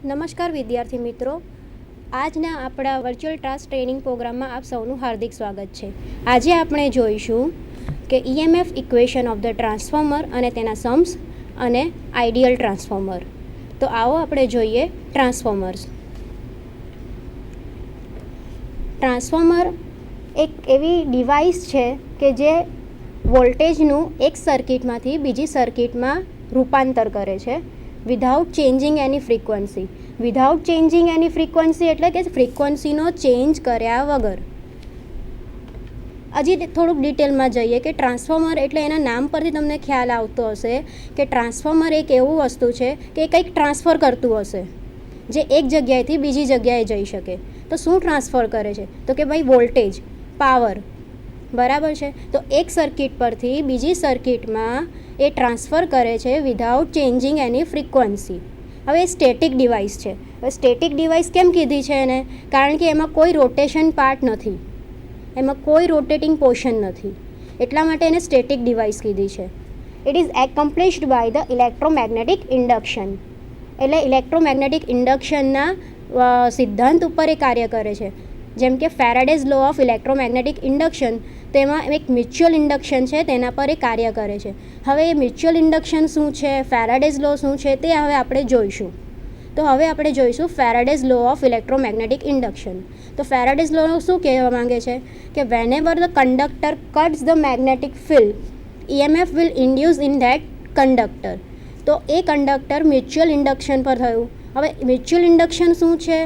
નમસ્કાર વિદ્યાર્થી મિત્રો, આજના આપણા વર્ચ્યુઅલ ટાસ્ક ટ્રેનિંગ પ્રોગ્રામમાં આપ સૌનું હાર્દિક સ્વાગત છે. આજે આપણે જોઈશું કે EMF equation of the transformer અને તેના સમ્સ અને આઈડિયલ ટ્રાન્સફોર્મર. તો આવો આપણે જોઈએ ટ્રાન્સફોર્મર્સ. ટ્રાન્સફોર્મર એક એવી ડિવાઇસ છે કે જે વોલ્ટેજનું એક સર્કિટમાંથી બીજી સર્કિટમાં રૂપાંતર કરે છે વિધાઉટ ચેન્જિંગ એની ફ્રીક્વન્સી. વિધાઉટ ચેન્જિંગ એની ફ્રીક્વન્સી એટલે કે ફ્રીક્વન્સીનો ચેન્જ કર્યા વગર. હજી થોડુંક ડિટેલમાં જઈએ કે ટ્રાન્સફોર્મર એટલે એના નામ પરથી તમને ખ્યાલ આવતો હશે કે ટ્રાન્સફોર્મર એક એવું વસ્તુ છે કે કંઈક ટ્રાન્સફર કરતું હશે જે એક જગ્યાએથી બીજી જગ્યાએ જઈ શકે. તો શું ટ્રાન્સફર કરે છે? તો કે ભાઈ વોલ્ટેજ, પાવર, બરાબર છે. તો એક સર્કિટ પરથી બીજી સર્કિટમાં એ ટ્રાન્સફર કરે છે વિધાઉટ ચેન્જિંગ એની ફ્રીક્વન્સી. હવે એ સ્ટેટિક ડિવાઇસ છે. હવે સ્ટેટિક ડિવાઇસ કેમ કીધી છે એને? કારણ કે એમાં કોઈ રોટેશન પાર્ટ નથી, એમાં કોઈ રોટેટિંગ પોર્શન નથી, એટલા માટે એને સ્ટેટિક ડિવાઇસ કીધી છે. It is accomplished by the electromagnetic induction. એટલે ઇલેક્ટ્રોમેગ્નેટિક ઇન્ડક્શનના સિદ્ધાંત ઉપર એ કાર્ય કરે છે. જેમ કે Faraday's law of electromagnetic induction, તેમાં એક મ્યુચ્યુઅલ ઇન્ડક્શન છે, તેના પર એ કાર્ય કરે છે. હવે એ મ્યુચ્યુઅલ ઇન્ડક્શન શું છે, ફેરાડેઝ લો શું છે, તે હવે આપણે જોઈશું. તો હવે આપણે જોઈશું Faraday's law of electromagnetic induction. તો ફેરાડેઝ લો શું કહેવા માંગે છે કે whenever the conductor cuts the magnetic field, EMF will induce in that conductor. તો એ કંડક્ટર મ્યુચ્યુઅલ ઇન્ડક્શન પર થયું. હવે મ્યુચ્યુઅલ ઇન્ડક્શન શું છે,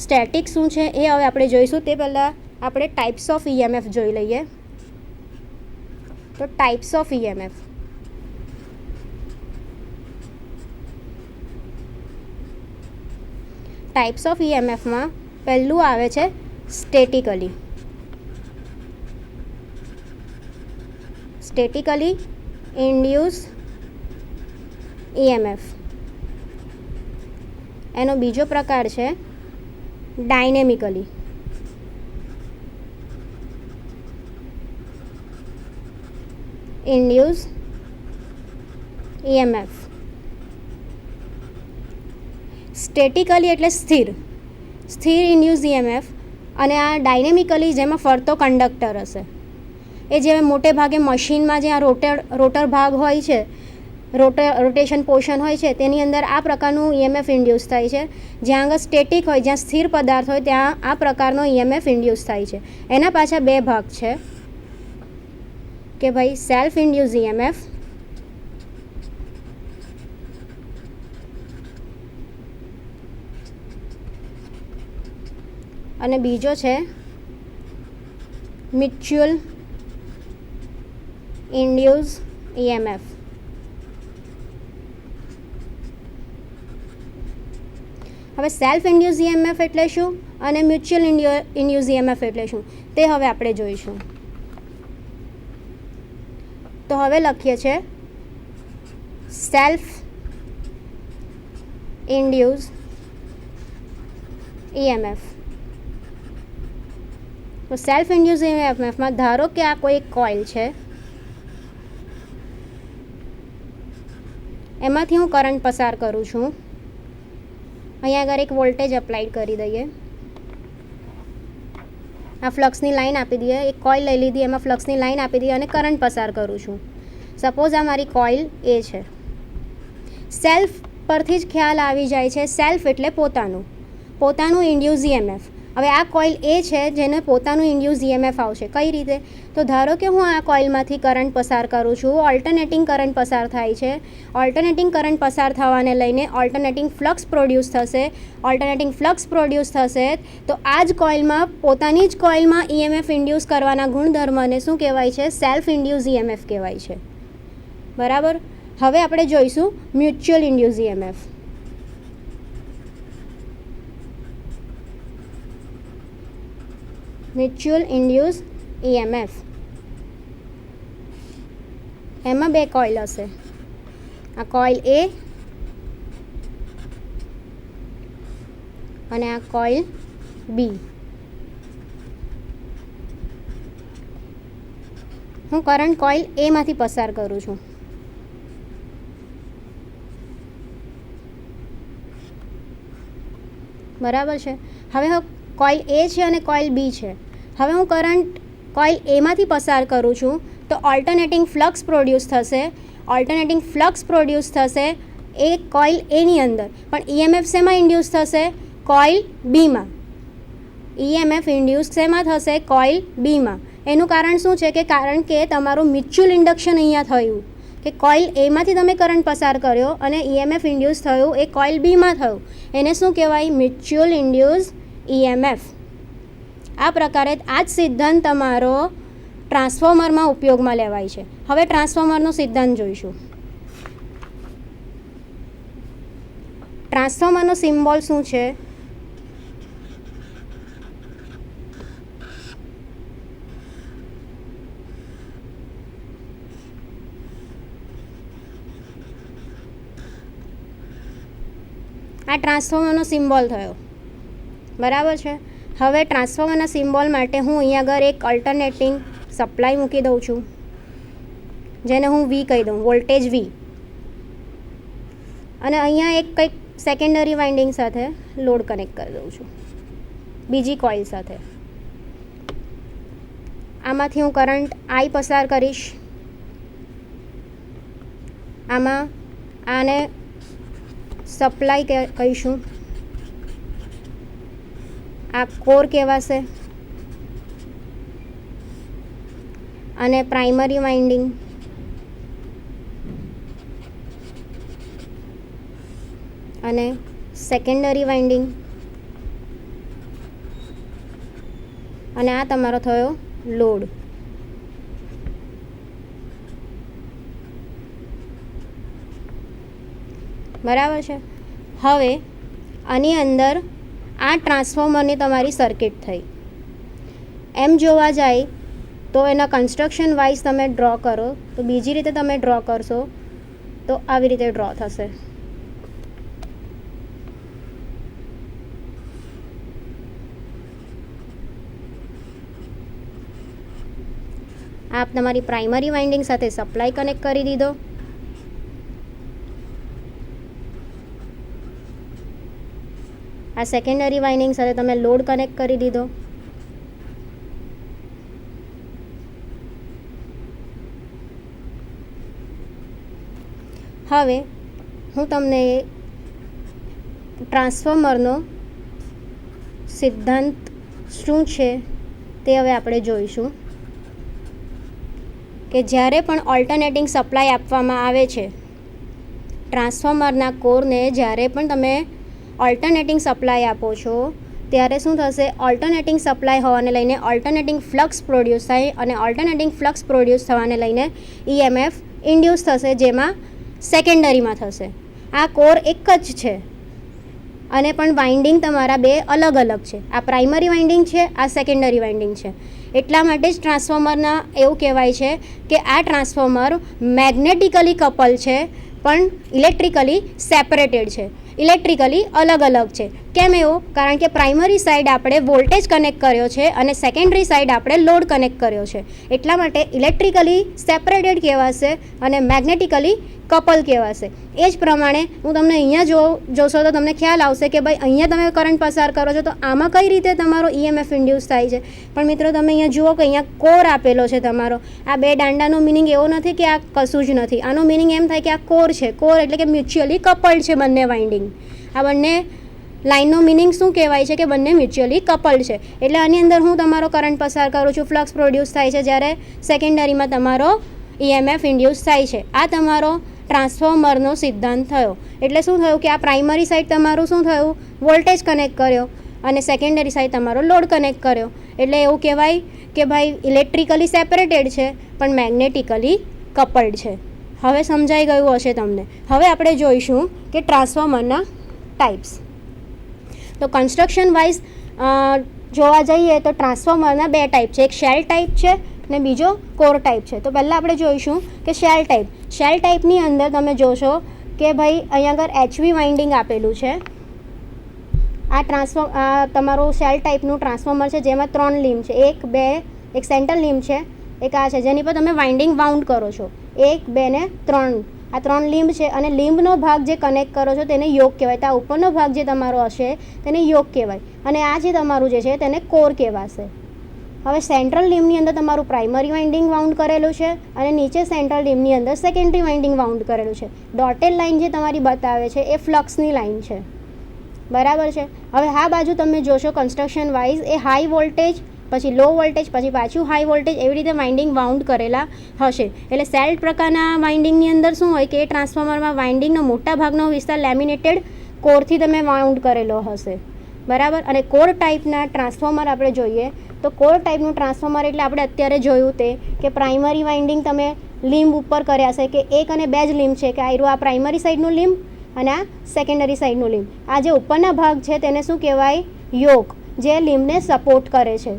સ્ટેટિક શું છે, એ હવે આપણે જોઈશું. તે પહેલાં આપણે ટાઈપ્સ ઓફ EMF જોઈ લઈએ. તો types of EMF. Types of EMFમાં પહેલું આવે છે સ્ટેટિકલી. Statically induce EMF. એનો બીજો પ્રકાર છે ડાયનેમિકલી. Induce EMF. સ્ટેટિકલી એટલે સ્થિર ઇન્ડ્યુસ EMF. અને આ ડાયનેમિકલી જેમાં ફરતો કંડક્ટર હશે, એ જે મોટે ભાગે મશીનમાં જે આ રોટર ભાગ હોય છે, રોટેશન પોર્શન હોય છે, તેની અંદર આ પ્રકારનું EMF ઇન્ડ્યુસ થાય છે. જ્યાં આગળ સ્ટેટિક હોય, જ્યાં સ્થિર પદાર્થ હોય, ત્યાં આ પ્રકારનો EMF ઇન્ડ્યુસ થાય છે. એના પાછા બે ભાગ છે કે ભાઈ સેલ્ફ ઇન્ડ્યુસ EMF અને બીજો છે મ્યુચ્યુઅલ ઇન્ડ્યુસ EMF. હવે સેલ્ફ ઇન્ડ્યુસ EMF એટલે શું અને મ્યુચ્યુઅલ ઇન્ડ્યુસ EMF એટલે શું, તે હવે આપણે જોઈશું. તો હવે લખીએ છે સેલ્ફ ઇન્ડ્યુસ EMF. તો સેલ્ફ ઇન્ડ્યુસ EMFમાં ધારો કે આ કોઈ એક કોઇલ છે, એમાંથી હું કરંટ પસાર કરું છું. અહીંયા આગળ એક વોલ્ટેજ અપ્લાય કરી દઈએ, આ ફ્લક્સની લાઈન આપી દઈએ. એક કોઇલ લઈ લીધી, એમાં ફ્લક્સની લાઈન આપી દઈએ અને કરંટ પસાર કરું છું. સપોઝ આ મારી કોઇલ એ છે. સેલ્ફ પરથી જ ખ્યાલ આવી જાય છે. સેલ્ફ એટલે પોતાનું ઇન્ડ્યુસ EMF. હવે આ કોઇલ એ છે જેને પોતાનું ઇન્ડ્યુસ EMF આવશે. કઈ રીતે? તો ધારો કે હું આ કોઇલમાંથી કરંટ પસાર કરું છું, ઓલ્ટરનેટિંગ કરંટ પસાર થાય છે. ઓલ્ટરનેટિંગ કરંટ પસાર થવાને લઈને ઓલ્ટરનેટિંગ ફ્લક્સ પ્રોડ્યુસ થશે. ઓલ્ટરનેટિંગ ફ્લક્સ પ્રોડ્યુસ થશે તો આ જ કોઇલમાં, પોતાની જ કોઇલમાં EMF ઇન્ડ્યુસ કરવાના ગુણધર્મને શું કહેવાય છે? સેલ્ફ ઇન્ડ્યુસ EMF કહેવાય છે. બરાબર. હવે આપણે જોઈશું mutual induce EMF. Mutual induce EMF. એમાં બે કોઇલ હશે, આ કોઇલ A અને આ કોઇલ B. હું કરંટ કોઇલ A માંથી પસાર કરું છું. બરાબર છે. હવે કોઇલ એ છે અને કોઇલ બી છે. હવે હું કરંટ કોઇલ એમાંથી પસાર કરું છું તો ઓલ્ટરનેટિંગ ફ્લક્સ પ્રોડ્યુસ થશે. ઓલ્ટરનેટિંગ ફ્લક્સ પ્રોડ્યુસ થશે એ કોઇલ એની અંદર, પણ ઈએમએફ શેમાં ઇન્ડ્યુસ થશે? કોઇલ બીમાં. ઈએમએફ ઇન્ડ્યુસ શેમાં થશે? કોઇલ બીમાં. એનું કારણ શું છે? કે કારણ કે તમારું મ્યુચ્યુઅલ ઇન્ડક્શન અહીંયા થયું કે કોઇલ એમાંથી તમે કરંટ પસાર કર્યો અને ઈએમએફ ઇન્ડ્યુસ થયું એ કોઇલ બીમાં થયું. એને શું કહેવાય? Mutual induce EMF. આ પ્રકારે આ જ સિદ્ધાંત તમારો ટ્રાન્સફોર્મરમાં ઉપયોગમાં લેવાય છે. હવે ટ્રાન્સફોર્મરનો સિદ્ધાંત જોઈશું. ટ્રાન્સફોર્મરનો સિમ્બોલ શું છે? આ ટ્રાન્સફોર્મરનો સિમ્બોલ થયો. બરાબર છે. હવે ટ્રાન્સફોર્મરના સિમ્બોલ માટે હું અહીંયા આગળ એક અલ્ટરનેટિંગ સપ્લાય મૂકી દઉં છું, જેને હું વી કહી દઉં, વોલ્ટેજ વી. અને અહીંયા એક કંઈક સેકન્ડરી વાઇન્ડિંગ સાથે લોડ કનેક્ટ કરી દઉં છું બીજી કોઇલ સાથે. આમાંથી હું કરંટ આઈ પસાર કરીશ. આમાં આને સપ્લાય કહીશું. આ કોર કહેવાશે અને પ્રાઇમરી વાઇન્ડિંગ અને સેકન્ડરી વાઇન્ડિંગ અને આ તમારો થયો લોડ. બરાબર છે. હવે આની અંદર આ ટ્રાન્સફોર્મરની તમારી સર્કિટ થઈ. એમ જોવા જાય તો એના કન્સ્ટ્રક્શન વાઇઝ તમે ડ્રો કરો તો બીજી રીતે તમે ડ્રો કરશો તો આવી રીતે ડ્રો થશે. આપ તમારી પ્રાઇમરી વાઇન્ડિંગ સાથે સપ્લાય કનેક્ટ કરી દીધો. આ સેકન્ડરી વાઇન્ડિંગ સાથે તમે લોડ કનેક્ટ કરી દીધો. હવે હું તમને ટ્રાન્સફોર્મરનો સિદ્ધાંત શું છે તે હવે આપણે જોઈશું. કે જ્યારે પણ ઓલ્ટરનેટિંગ સપ્લાય આપવામાં આવે છે ટ્રાન્સફોર્મરના કોરને, જ્યારે પણ તમે ઓલ્ટરનેટિંગ સપ્લાય આપો છો ત્યારે શું થશે? ઓલ્ટરનેટિંગ સપ્લાય હોવાને લઈને ઓલ્ટરનેટિંગ ફ્લક્સ પ્રોડ્યુસ થાય અને ઓલ્ટરનેટિંગ ફ્લક્સ પ્રોડ્યુસ થવાને લઈને ઈએમએફ ઇન્ડ્યુસ થશે, જેમાં સેકન્ડરીમાં થશે. આ કોર એક જ છે અને પણ વાઇન્ડિંગ તમારા બે અલગ અલગ છે. આ પ્રાઇમરી વાઇન્ડિંગ છે, આ સેકન્ડરી વાઇન્ડિંગ છે. એટલા માટે જ ટ્રાન્સફોર્મરના એવું કહેવાય છે કે આ ટ્રાન્સફોર્મર મેગ્નેટિકલી કપલ છે પણ ઇલેક્ટ્રિકલી સેપરેટેડ છે, ઇલેક્ટ્રિકલી અલગ અલગ છે. કેમ એવું? કારણ કે પ્રાઇમરી સાઈડ આપણે વોલ્ટેજ કનેક્ટ કર્યો છે અને સેકન્ડરી સાઈડ આપણે લોડ કનેક્ટ કર્યો છે. એટલા માટે ઇલેક્ટ્રિકલી સેપરેટેડ કહેવાશે અને મેગ્નેટિકલી કપલ કહેવાશે. એ જ પ્રમાણે હું તમને અહીંયા જોશો તો તમને ખ્યાલ આવશે કે ભાઈ અહીંયા તમે કરંટ પસાર કરો છો તો આમાં કઈ રીતે તમારો ઈએમએફ ઇન્ડ્યુસ થાય છે. પણ મિત્રો તમે અહીંયા જુઓ કે અહીંયા કોર આપેલો છે તમારો. આ બે દાંડાનો મિનિંગ એવો નથી કે આ કશું જ નથી. આનો મિનિંગ એમ થાય કે આ કોર છે. કોર એટલે કે મ્યુચ્યુઅલી કપલ્ડ છે બંને વાઇન્ડિંગ. આ બંને લાઇનનો મિનિંગ શું કહેવાય છે? કે બંને મ્યુચ્યુઅલી કપલ્ડ છે. એટલે આની અંદર હું તમારો કરંટ પસાર કરું છું, ફ્લક્સ પ્રોડ્યુસ થાય છે, જ્યારે સેકન્ડરીમાં તમારો ઈએમએફ ઇન્ડ્યુસ થાય છે. આ તમારો ટ્રાન્સફોર્મરનો સિદ્ધાંત થયો. એટલે શું થયું કે આ પ્રાઇમરી સાઈડ તમારું શું થયું? વોલ્ટેજ કનેક્ટ કર્યો અને સેકન્ડરી સાઈડ તમારો લોડ કનેક્ટ કર્યો. એટલે એવું કહેવાય કે ભાઈ ઇલેક્ટ્રિકલી સેપરેટેડ છે પણ મેગ્નેટિકલી કપલ્ડ છે. હવે સમજાઈ ગયું હશે તમને. હવે આપણે જોઈશું કે ટ્રાન્સફોર્મરના ટાઈપ્સ. તો કન્સ્ટ્રક્શન વાઇઝ જોવા જઈએ તો ટ્રાન્સફોર્મરના બે ટાઈપ છે. એક શેલ ટાઈપ છે ને બીજો કોર ટાઈપ છે. તો પહેલાં આપણે જોઈશું કે શેલ ટાઈપ. શેલ ટાઈપની અંદર તમે જોશો કે ભાઈ અહીંયા આગળ એચવી વાઇન્ડિંગ આપેલું છે. આ તમારું શેલ ટાઈપનું ટ્રાન્સફોર્મર છે જેમાં 3 લીમ છે, 1 2 એક સેન્ટર લીમ છે, એક આ છે જેની પર તમે વાઇન્ડિંગ વાઉન્ડ કરો છો. 1 2 ને 3 આ 3 લીંબ છે અને લીંબનો ભાગ જે કનેક્ટ કરો છો તેને યોગ કહેવાય. તો આ ઉપરનો ભાગ જે તમારો હશે તેને યોગ કહેવાય અને આ જે તમારું જે છે તેને કોર કહેવાશે. હવે સેન્ટ્રલ લીંબની અંદર તમારું પ્રાઇમરી વાઇન્ડિંગ વાઉન્ડ કરેલું છે અને નીચે સેન્ટ્રલ લીંબની અંદર સેકન્ડરી વાઇન્ડિંગ વાઉન્ડ કરેલું છે. ડોટેડ લાઇન જે તમારી બતાવે છે એ ફ્લક્સની લાઇન છે, બરાબર છે. હવે આ બાજુ તમે જોશો કન્સ્ટ્રક્શન વાઇઝ એ હાઈ વોલ્ટેજ, પછી લો વોલ્ટેજ, પછી પાછું હાઈ વોલ્ટેજ, એવી રીતે વાઇન્ડિંગ વાઉન્ડ કરેલા હશે. એટલે સેલ્ટ પ્રકારના વાઇન્ડિંગની અંદર શું હોય કે એ ટ્રાન્સફોર્મરમાં વાઇન્ડિંગનો મોટા ભાગનો વિસ્તાર લેમિનેટેડ કોરથી તમે વાઉન્ડ કરેલો હશે, બરાબર. અને કોર ટાઈપના ટ્રાન્સફોર્મર આપણે જોઈએ તો કોર ટાઈપનું ટ્રાન્સફોર્મર એટલે આપણે અત્યારે જોયું તે કે પ્રાઇમરી વાઇન્ડિંગ તમે લીંબ ઉપર કર્યા છે કે એક અને બે જ લીંબ છે કે આ પ્રાઇમરી સાઈડનું લીંબ અને આ સેકન્ડરી સાઈડનું લીંબ. આ જે ઉપરના ભાગ છે તેને શું કહેવાય? યોક, જે લીંબને સપોર્ટ કરે છે.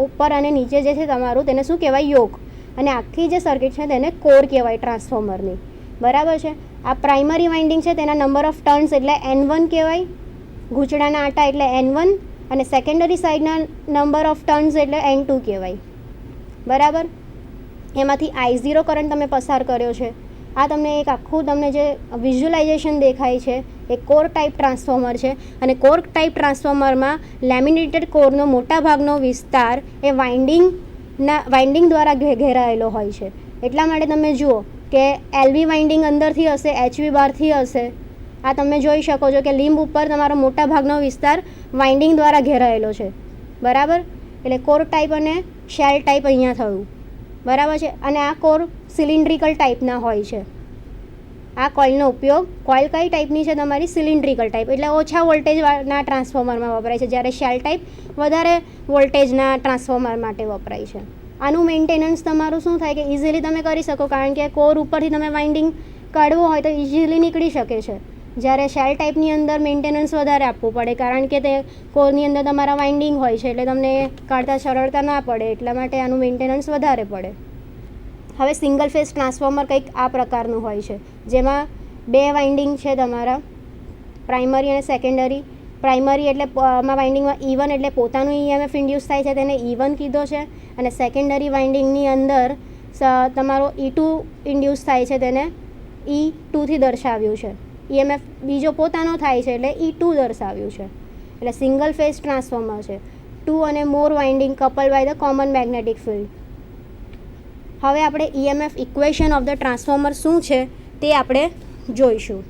ઉપર અને નીચે જે છે તમારું તેને શું કહેવાય? યોક. અને આખી જે સર્કિટ છે તેને કોર કહેવાય ટ્રાન્સફોર્મરની, બરાબર છે. આ પ્રાઇમરી વાઇન્ડિંગ છે તેના નંબર ઓફ ટર્ન્સ એટલે N1 કહેવાય, ગૂંચડાના આટા એટલે N1, અને સેકન્ડરી સાઈડના નંબર ઓફ ટર્ન્સ એટલે N2 કહેવાય, બરાબર. એમાંથી I0 કરંટ તમે પસાર કર્યો છે. આ તમને એક આખું તમને જે વિઝ્યુલાઇઝેશન દેખાય છે એ કોર ટાઈપ ટ્રાન્સફોર્મર છે. અને કોર ટાઈપ ટ્રાન્સફોર્મરમાં લેમિનેટેડ કોરનો મોટા ભાગનો વિસ્તાર એ વાઇન્ડિંગ દ્વારા ઘેરાયેલો હોય છે. એટલા માટે તમે જુઓ કે LV વાઇન્ડિંગ અંદરથી હશે, HV બહારથી હશે. આ તમે જોઈ શકો છો કે લીંબ ઉપર તમારો મોટા ભાગનો વિસ્તાર વાઇન્ડિંગ દ્વારા ઘેરાયેલો છે, બરાબર. એટલે કોર ટાઈપ અને શેલ ટાઈપ અહીંયા થયું, બરાબર છે. અને આ કોર સિલિન્ડ્રિકલ ટાઈપના હોય છે. આ કોઇલનો ઉપયોગ, કોઇલ કઈ ટાઈપની છે તમારી? સિલિન્ડ્રિકલ ટાઈપ, એટલે ઓછા વોલ્ટેજના ટ્રાન્સફોર્મરમાં વપરાય છે, જ્યારે શેલ ટાઈપ વધારે વોલ્ટેજના ટ્રાન્સફોર્મર માટે વપરાય છે. આનું મેન્ટેનન્સ તમારું શું થાય કે ઇઝીલી તમે કરી શકો, કારણ કે કોર ઉપરથી તમે વાઇન્ડિંગ કાઢવું હોય તો ઇઝીલી નીકળી શકે છે. જ્યારે શેલ ટાઈપની અંદર મેન્ટેનન્સ વધારે આપવું પડે, કારણ કે તે કોરની અંદર તમારા વાઇન્ડિંગ હોય છે એટલે તમને કાઢતા સરળતા ના પડે, એટલા માટે આનું મેન્ટેનન્સ વધારે પડે. હવે સિંગલ ફેઝ ટ્રાન્સફોર્મર કંઈક આ પ્રકારનું હોય છે, જેમાં બે વાઇન્ડિંગ છે તમારા, પ્રાઇમરી અને સેકન્ડરી. પ્રાઇમરી એટલે વાઇન્ડિંગમાં E1 એટલે પોતાનું EMF ઇન્ડ્યુસ થાય છે, તેને E1 કીધો છે. અને સેકન્ડરી વાઇન્ડિંગની અંદર તમારો E2 ઇન્ડ્યુસ થાય છે, તેને E2 થી દર્શાવ્યું છે. EMF બીજો પોતાનો થાય છે એટલે E2 દર્શાવ્યું છે. એટલે સિંગલ ફેઝ ટ્રાન્સફોર્મર છે. 2 અને more winding couple by the common magnetic field. હવે આપણે EMF equation of the transformer શું છે તે આપણે જોઈશું.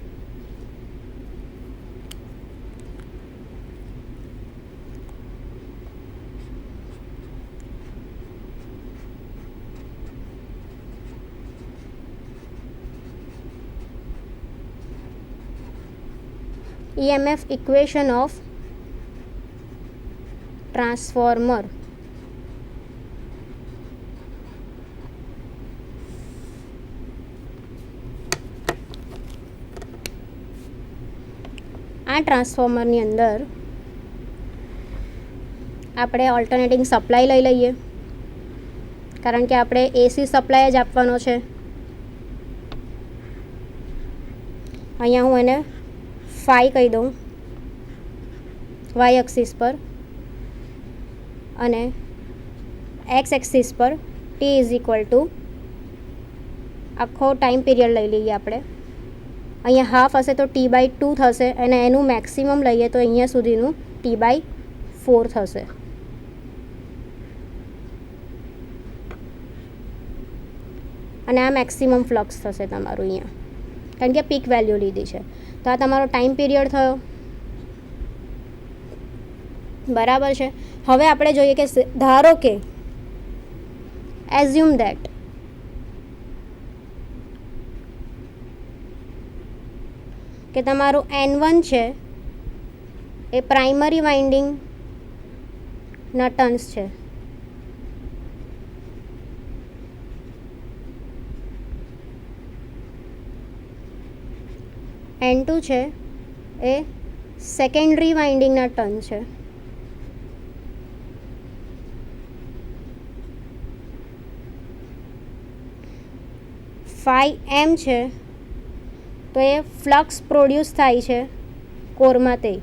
EMF equation of transformer. આ ટ્રાન્સફોર્મરની અંદર આપણે ઓલ્ટરનેટિંગ સપ્લાય લઈ લઈએ, કારણ કે આપણે AC સપ્લાય જ આપવાનો છે. અહીંયા હું એને ફાઈ કહી દઉં વાય એક્સિસ પર, અને એક્સ એક્સિસ પર T ઇઝ ઇક્વલ ટુ આખો ટાઈમ પીરિયડ લઈ લઈએ આપણે. અહીંયા હાફ હશે તો T/2 થશે, અને એનું મેક્સિમમ લઈએ તો અહીંયા સુધીનું T/4 થશે. અને આ મેક્સિમમ ફ્લક્સ થશે તમારું અહીંયા, કારણ કે પીક વેલ્યુ લીધી છે. તો આ તમારો ટાઈમ પીરિયડ થયો, બરાબર છે. હવે આપણે જોઈએ કે ધારો કે એઝ્યુમ ધેટ કે તમારું N1 છે એ પ્રાઇમરી વાઇન્ડિંગના ટર્ન્સ છે, N2 છે એ સેકન્ડરી વાઇન્ડિંગના ટર્ન છે, φm છે તો એ ફ્લક્સ પ્રોડ્યુસ થાય છે કોરમાં તે.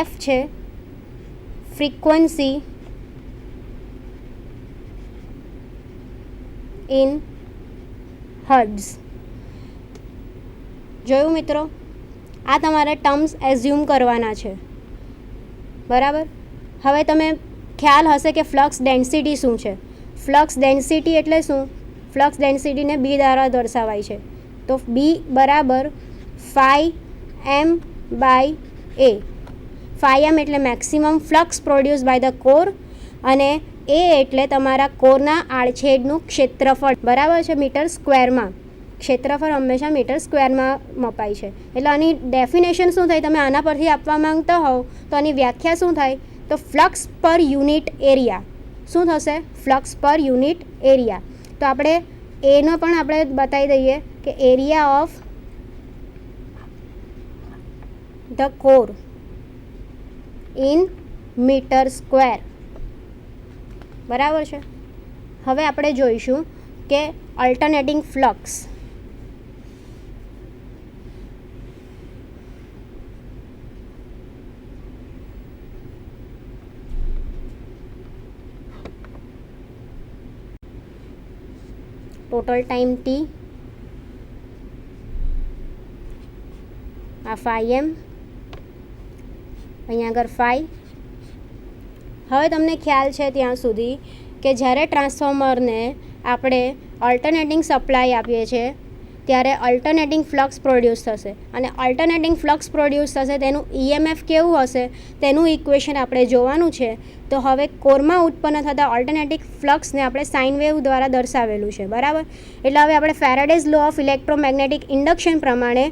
F છે ફ્રીક્વન્સી ઇન હર્ટ્ઝ. જોયું મિત્રો, આ તમારે ટર્મ્સ એઝ્યુમ કરવાના છે, બરાબર. હવે તમે ખ્યાલ હશે કે ફ્લક્સ ડેન્સિટી શું છે. ફ્લક્સ ડેન્સિટી એટલે શું? ફ્લક્સ ડેન્સિટીને બી દ્વારા દર્શાવાય છે. તો બી બરાબર phi M by A. Phi M એટલે maximum flux produce by the core, અને એ એટલે તમારા કોરના આડછેદનું ક્ષેત્રફળ, બરાબર છે, મીટર સ્ક્વેરમાં. ક્ષેત્રફળ હંમેશા મીટર સ્ક્વેરમાં મપાય છે. એટલે આની ડેફિનેશન શું થાય, તમે આના પરથી આપવા માંગતા હોવ તો આની વ્યાખ્યા શું થાય? તો ફ્લક્સ પર યુનિટ એરિયા. શું થશે? ફ્લક્સ પર યુનિટ એરિયા. તો આપણે એનો પણ આપણે બતાવી દઈએ કે area of the core in metre square, બરાબર છે. હવે આપણે જોઈશું કે alternating flux. Total time T, આ ફાઈ એમ, અહીંયા આગળ ફાઈ. હવે તમને ખ્યાલ છે ત્યાં સુધી કે જ્યારે ટ્રાન્સફોર્મરને આપણે અલ્ટરનેટિંગ સપ્લાય આપીએ છીએ ત્યારે અલ્ટરનેટિંગ ફ્લક્સ પ્રોડ્યુસ થશે, અને અલ્ટરનેટિંગ ફ્લક્સ પ્રોડ્યુસ થશે તેનું ઈએમએફ કેવું હશે તેનું ઇક્વેશન આપણે જોવાનું છે. તો હવે કોરમાં ઉત્પન્ન થતા ઓલ્ટરનેટિંગ ફ્લક્સને આપણે સાઇન વેવ દ્વારા દર્શાવેલું છે, બરાબર. એટલે હવે આપણે Faraday's law of electromagnetic induction પ્રમાણે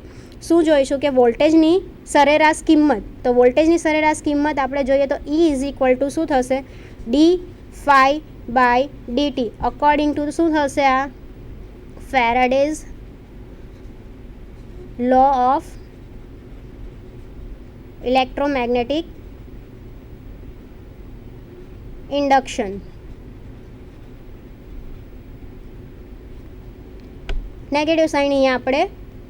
શું જોઈશું કે વોલ્ટેજની સરેરાશ કિંમત. તો વોલ્ટેજની સરેરાશ કિંમત આપણે જોઈએ તો E ઇઝ ઇક્વલ ટુ શું થશે? D phi by DT according to શું થશે? આ Faraday's law of electromagnetic induction. Negative sign અહીંયા આપણે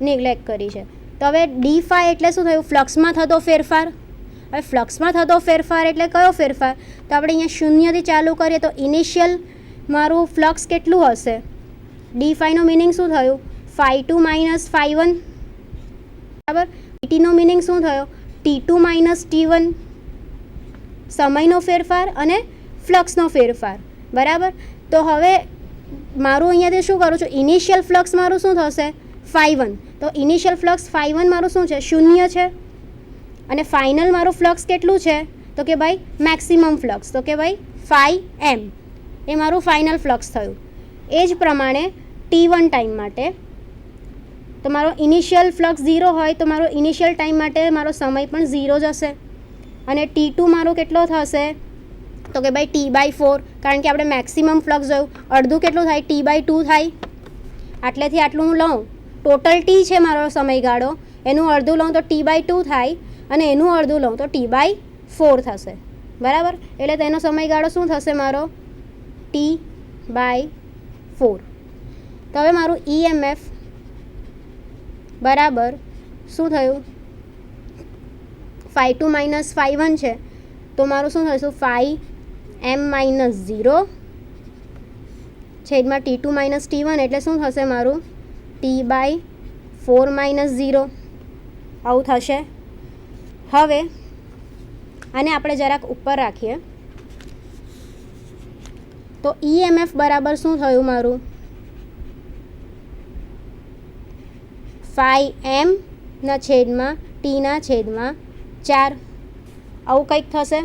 નિગ્લેક્ટ કરી છે. તો હવે ડી ફાઈ એટલે શું થયું? ફ્લક્સમાં થતો ફેરફાર. હવે ફ્લક્સમાં થતો ફેરફાર એટલે કયો ફેરફાર? તો આપણે અહીંયા શૂન્યથી ચાલુ કરીએ તો ઇનિશિયલ મારું ફ્લક્સ કેટલું હશે? ડી ફાઈનો મિનિંગ શું થયું? Phi two minus phi one, બરાબર. ટીનો મિનિંગ શું થયો? T two minus T one. સમયનો ફેરફાર અને ફ્લક્સનો ફેરફાર, બરાબર. તો હવે મારું અહીંયાથી શું કરું છું? ઇનિશિયલ ફ્લક્સ મારું શું થશે? Phi one. તો ઇનિશિયલ ફ્લક્સ ફાઈ વન મારું શું છે? શૂન્ય છે. અને ફાઇનલ મારું ફ્લક્સ કેટલું છે? તો કે ભાઈ મેક્સિમમ ફ્લક્સ, તો કે ભાઈ ફાઈ એમ એ મારું ફાઇનલ ફ્લક્સ થયું. એ જ પ્રમાણે T1 ટાઈમ માટે તો મારો ઇનિશિયલ ફ્લક્સ 0 હોય તો મારો ઇનિશિયલ ટાઈમ માટે મારો સમય પણ 0 જ હશે. અને T2 મારો કેટલો થશે? તો કે ભાઈ T/4, કારણ કે આપણે મેક્સિમમ ફ્લક્સ જોયું. અડધું કેટલું થાય? T/2 થાય. આટલેથી આટલું હું લઉં, ટોટલ T છે મારો સમયગાળો, એનું અડધું લઉં તો T/2 થાય, અને એનું અડધું લઉં તો T/4 થશે, બરાબર. એટલે તેનો સમયગાળો શું થશે મારો? T/4. તો હવે મારું EMF બરાબર શું થયું? Phi two minus phi one છે તો મારું શું થશે? ફાઈ એમ માઇનસ 0 છેદમાં T2 માઇનસ T1 એટલે શું થશે મારું? T/4 minus 0. આવું થશે. હવે આને આપણે જરાક ઉપર રાખીએ તો EMF બરાબર શું થયું મારું? ફાઈ એમ ના છેદમાં ટીના છેદમાં 4. આવું કંઈક થશે.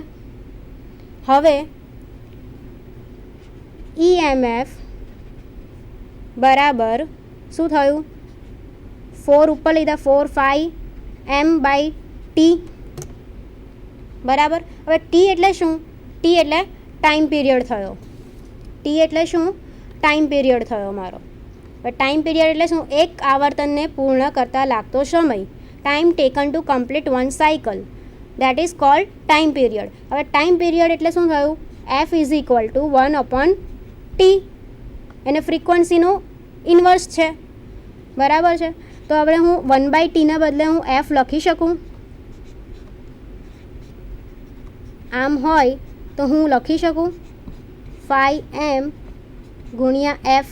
હવે EMF બરાબર શું થયું? 4 ઉપર લીધા, 4 ફાઈ એમ બાય ટી, બરાબર. હવે ટી એટલે શું? ટી એટલે ટાઈમ પીરિયડ થયો. ટી એટલે શું? ટાઈમ પીરિયડ થયો મારો. હવે ટાઈમ પીરિયડ એટલે શું? એક આવર્તનને પૂર્ણ કરતાં લાગતો સમય. Time taken to complete one cycle, that is called time period. હવે ટાઈમ પીરિયડ એટલે શું થયું? F is equal to 1/T. એને ફ્રીક્વન્સીનું ઇન્વર્સ છે, બરાબર છે. તો હવે હું 1/Tના બદલે હું F લખી શકું. આમ હોય તો હું લખી શકું ફાઈ એમ ગુણ્યા એફ.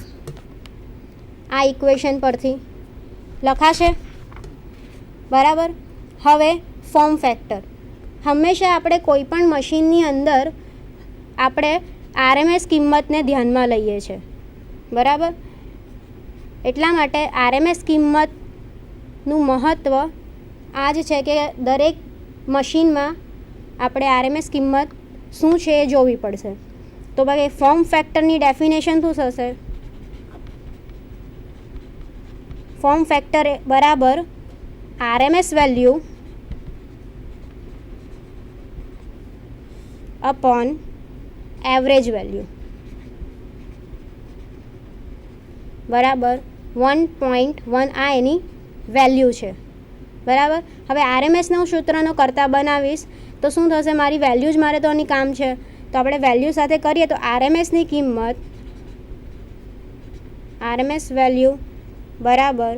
આ ઇક્વેશન પરથી લખાશે, બરાબર. હવે ફોર્મ ફેક્ટર. હંમેશા આપણે કોઈ પણ મશીનની અંદર આપણે આરએમએસ કિંમતને ધ્યાનમાં લઈએ છીએ, બરાબર. એટલા માટે આરએમએસ કિંમતનું મહત્ત્વ આ જ છે કે દરેક મશીનમાં આપણે આરએમએસ કિંમત શું છે એ જોવી પડશે. તો ભાઈ ફોર્મ ફેક્ટરની ડેફિનેશન શું થશે? ફોર્મ ફેક્ટર બરાબર RMS value upon average value બરાબર 1.1. આ એની વેલ્યુ છે, બરાબર. હવે આરએમએસના સૂત્રનો કરતા બનાવીશ તો શું થશે? મારી વેલ્યુ જ મારે તો આની કામ છે, તો આપણે વેલ્યુ સાથે કરીએ તો આરએમએસની કિંમત આરએમએસ વેલ્યુ બરાબર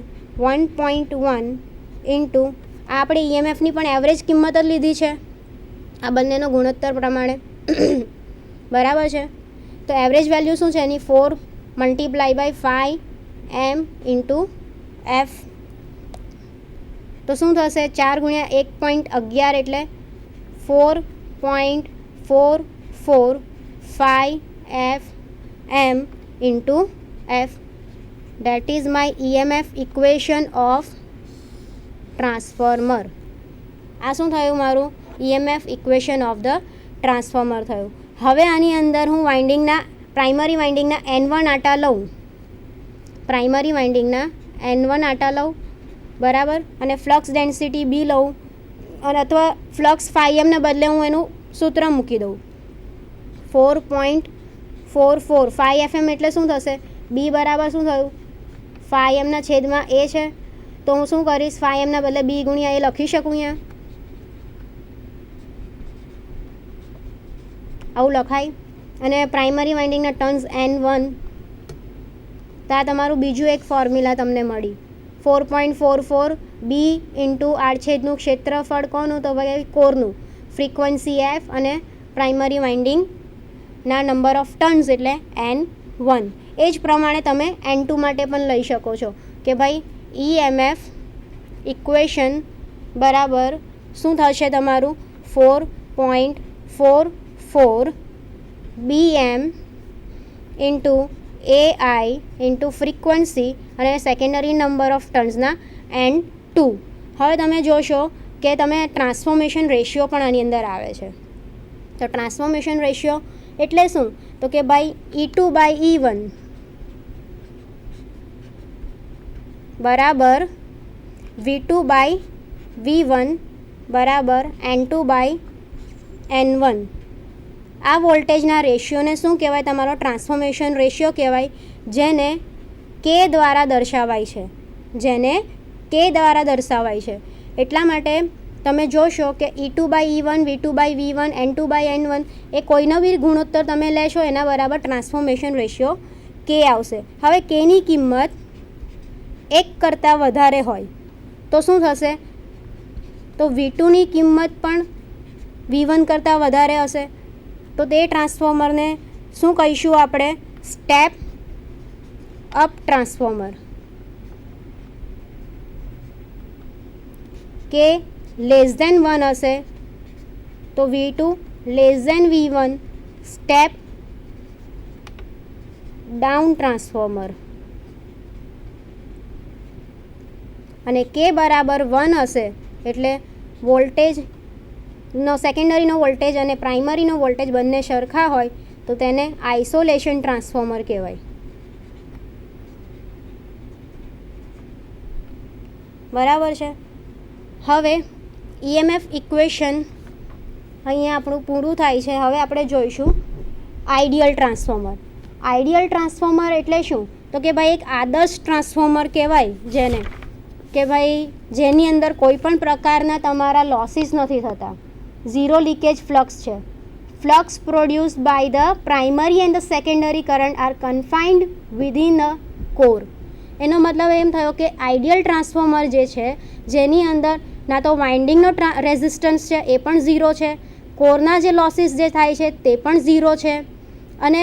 1.1 ઇન્ટુ આપણે ઈએમએફની પણ એવરેજ કિંમત જ લીધી છે આ બંનેનો ગુણોત્તર પ્રમાણે, બરાબર છે. તો એવરેજ વેલ્યુ શું છે એની? 4 multiply by 5 M into F. તો શું થશે? 4 ગુણ્યા 1.11 એટલે 4.445 F M into F. that is my EMF equation of transformer. આ શું થયું? મારું EMF equation of the transformer થયું. હવે આની અંદર હું વાઇન્ડિંગના પ્રાઇમરી વાઇન્ડિંગના N1 આટા લઉં, પ્રાઇમરી વાઇન્ડિંગના N1 આટા લઉં, બરાબર. અને ફ્લક્સ ડેન્સિટી બી લઉં, અને અથવા ફ્લક્સ ફાઈએમને બદલે હું એનું સૂત્ર મૂકી દઉં 4.44 5FM એટલે શું થશે? બી બરાબર શું થયું? 5M છેદમાં એ છે, તો હું શું કરીશ? 5M બદલે બી ગુણ્યા એ લખી શકું. અહીંયા આવું લખાય. અને પ્રાઇમરી વાઇન્ડિંગના ટર્ન્સ N1, તો આ તમારું બીજું એક ફોર્મ્યુલા તમને મળી 4.44 બી ઇન્ટુ આડછેદનું ક્ષેત્રફળ કોનું? તો ભાઈ કોરનું, ફ્રીક્વન્સી એફ અને પ્રાઇમરી વાઇન્ડિંગના નંબર ઓફ ટર્ન્સ એટલે N1. એ જ પ્રમાણે તમે N2 માટે પણ લઈ શકો છો કે ભાઈ EMF ઇક્વેશન બરાબર શું થશે તમારું? 4.44 BM into AI into frequency અને સેકન્ડરી નંબર ઓફ ટર્ન્સના N2. હવે તમે જોશો કે તમે ટ્રાન્સફોર્મેશન રેશિયો પણ આની અંદર આવે છે. તો ટ્રાન્સફોર્મેશન રેશિયો એટલે શું? તો કે ભાઈ E2 બાય E1 બરાબર V2 બાય V1 બરાબર N2 બાય N1. આ વોલ્ટેજના રેશિયોને શું કહેવાય? તમારો ટ્રાન્સફોર્મેશન રેશિયો કહેવાય, જેને કે દ્વારા દર્શાવાય છે, જેને કે દ્વારા દર્શાવાય છે. એટલા માટે તમે જોશો કે E2 by E1 V2 by V1 N2 by N1 એ કોઈનો બી ગુણોત્તર તમે લેશો એના બરાબર ટ્રાન્સફોર્મેશન રેશિયો કે આવશે. હવે કેની કિંમત 1 કરતાં વધારે હોય તો શું થશે? તો V2ની કિંમત પણ V1 કરતાં વધારે હશે, તો તે ટ્રાન્સફોર્મરને શું કહીશું આપણે? Step up transformer. K less than 1 હશે તો V2 less than V1 step down transformer. અને કે બરાબર 1 હશે એટલે વોલ્ટેજનો સેકન્ડરીનો વોલ્ટેજ અને પ્રાઇમરીનો વોલ્ટેજ બંને સરખા હોય તો તેને આઇસોલેશન ટ્રાન્સફોર્મર કહેવાય. બરાબર છે. હવે EMF ઇક્વેશન અહીંયા આપણું પૂરું થાય છે. હવે આપણે જોઈશું આઈડિયલ ટ્રાન્સફોર્મર. આઈડિયલ ટ્રાન્સફોર્મર એટલે શું? તો કે ભાઈ એક આદર્શ ટ્રાન્સફોર્મર કહેવાય, જેને કે ભાઈ જેની અંદર કોઈ પણ પ્રકારના તમારા લોસીસ નથી થતા, ઝીરો લીકેજ ફ્લક્સ છે. Flux produced by the primary and the secondary current are confined within the core. એનો મતલબ એમ થયો કે આઈડિયલ ટ્રાન્સફોર્મર જે છે જેની અંદર ના તો વાઇન્ડિંગનો રેઝિસ્ટન્સ છે એ પણ ઝીરો છે, કોરના જે લોસીસ જે થાય છે તે પણ 0 છે અને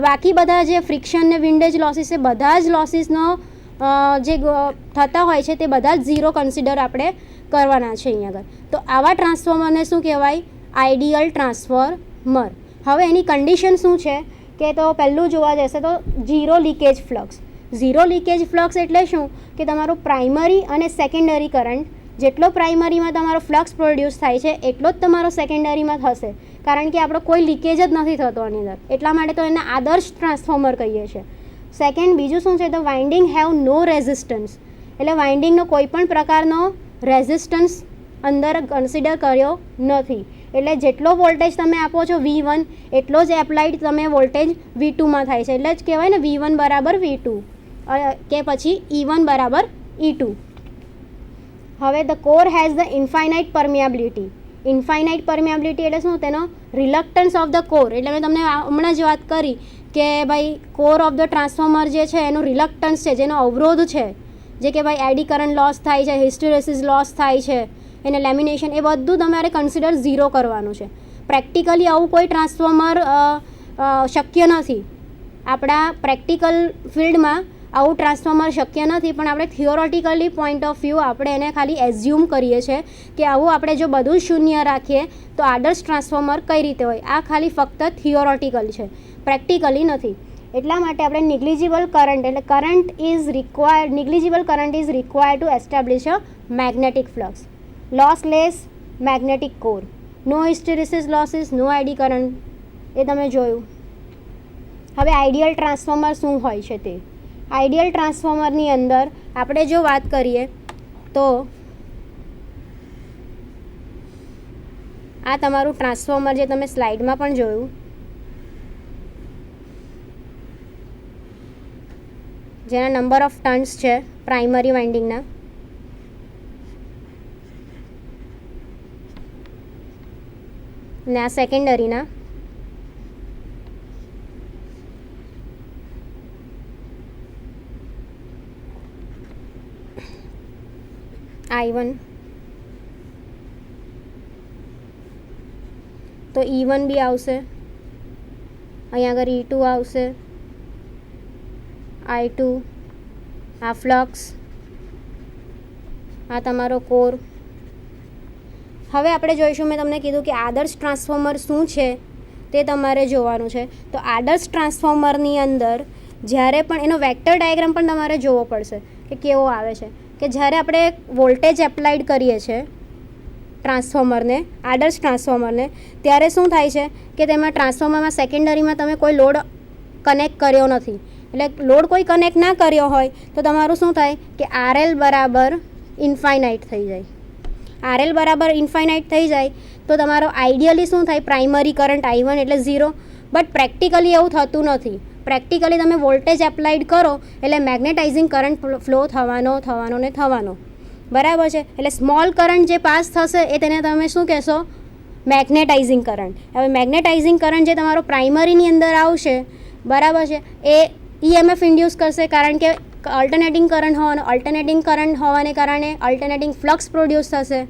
બાકી બધા જે ફ્રિક્શન ને વિન્ડેજ લોસીસ છે બધા જ લોસીસનો જે થતા હોય છે તે બધા જ 0 કન્સિડર આપણે કરવાના છે અહીંયા આગળ. તો આવા ટ્રાન્સફોર્મરને શું કહેવાય? Ideal transformer. હવે એની કન્ડિશન શું છે કે તો પહેલું જોવા જશે તો zero leakage flux. Zero leakage flux એટલે શું કે તમારું પ્રાઇમરી અને સેકન્ડરી કરંટ જેટલો પ્રાઇમરીમાં તમારો ફ્લક્સ પ્રોડ્યુસ થાય છે એટલો જ તમારો સેકન્ડરીમાં થશે, કારણ કે આપણો કોઈ લીકેજ જ નથી થતો આની અંદર, એટલા માટે તો એને આદર્શ ટ્રાન્સફોર્મર કહીએ છીએ. સેકન્ડ બીજું શું છે તો વાઇન્ડિંગ હેવ નો રેઝિસ્ટન્સ, એટલે વાઇન્ડિંગનો કોઈ પણ પ્રકારનો રેઝિસ્ટન્સ અંદર કન્સિડર કર્યો નથી, એટલે જેટલો વોલ્ટેજ તમે આપો છો V1 એટલો જ એપ્લાઇડ તમે વોલ્ટેજ V2માં થાય છે, એટલે જ કહેવાય ને V1 બરાબર V2 કે પછી E1 બરાબર E2. હવે the core has the infinite permeability. Infinite permeability એટલે શું? તેનો રિલક્ટન્સ ઓફ ધ કોર, એટલે મેં તમને હમણાં જ વાત કરી કે ભાઈ કોર ઓફ ધ ટ્રાન્સફોર્મર જે છે એનું રિલક્ટન્સ છે, જેનો અવરોધ છે, જે કે ભાઈ એડી કરંટ લોસ થાય છે, હિસ્ટેરેસિસ લોસ થાય છે, એને લેમિનેશન, એ બધું તમારે કન્સિડર 0 કરવાનું છે. પ્રેક્ટિકલી આવું કોઈ ટ્રાન્સફોર્મર શક્ય નથી. આપણા પ્રેક્ટિકલ ફિલ્ડમાં આવું ટ્રાન્સફોર્મર શક્ય નથી, પણ આપણે થિયોરોટિકલી પોઈન્ટ ઓફ વ્યૂ આપણે એને ખાલી એઝ્યુમ કરીએ છીએ કે આવું આપણે જો બધું શૂન્ય રાખીએ તો આદર્શ ટ્રાન્સફોર્મર કઈ રીતે હોય. આ ખાલી ફક્ત થિયોરોટિકલ છે, પ્રેક્ટિકલી નથી. એટલા માટે આપણે નિગ્લિજિબલ કરંટ એટલે negligible current is required to establish a magnetic flux. Lossless magnetic core, no hysteresis losses, no eddy current, એ તમે જોયું. હવે આઈડિયલ ટ્રાન્સફોર્મર શું હોય છે તે. આઈડિયલ ટ્રાન્સફોર્મરની અંદર આપણે જો વાત કરીએ તો આ તમારું ટ્રાન્સફોર્મર જે તમે સ્લાઇડમાં પણ જોયું, જેના નંબર ઓફ ટર્ન્સ છે પ્રાઇમરી વાઇન્ડિંગના, ને આ સેકન્ડરીના. I1 તો E1 બી આવશે, અહીંયા આગળ E2 આવશે, I2, આ ફ્લક્સ, આ તમારો કોર. હવે આપણે જોઈશું, મેં તમને કીધું કે આદર્શ ટ્રાન્સફોર્મર શું છે તે તમારે જોવાનું છે. તો આદર્શ ટ્રાન્સફોર્મરની અંદર જ્યારે પણ એનો વેક્ટર ડાયાગ્રામ પણ તમારે જોવો પડશે કે કેવો આવે છે, કે જ્યારે આપણે વોલ્ટેજ એપ્લાઇડ કરીએ છીએ ટ્રાન્સફોર્મરને, આદર્શ ટ્રાન્સફોર્મરને, ત્યારે શું થાય છે કે તેમાં ટ્રાન્સફોર્મરમાં સેકન્ડરીમાં તમે કોઈ લોડ કનેક્ટ કર્યો નથી, એટલે લોડ કોઈ કનેક્ટ ના કર્યો હોય તો તમારું શું થાય કે RL બરાબર ઇન્ફાઇનાઇટ થઈ જાય. RL બરાબર ઇન્ફાઇનાઇટ થઈ જાય તો તમારો આઈડિયલી શું થાય, પ્રાઇમરી કરંટ I1 એટલે 0, બટ પ્રેક્ટિકલી એવું થતું નથી. પ્રેક્ટિકલી તમે વોલ્ટેજ એપ્લાઇડ કરો એટલે મેગ્નેટાઇઝિંગ કરંટ ફ્લો થવાનો, બરાબર છે. એટલે સ્મોલ કરંટ જે પાસ થશે એ તેને તમે શું કહેશો? Magnetising current. હવે મેગ્નેટાઇઝિંગ કરંટ જે તમારો પ્રાઇમરીની અંદર આવશે, બરાબર છે, એ EMF ઇન્ડ્યુસ કરશે, કારણ કે અલ્ટરનેટિંગ કરંટ હોવાને કારણે અલ્ટરનેટિંગ ફ્લક્સ પ્રોડ્યુસ થશે,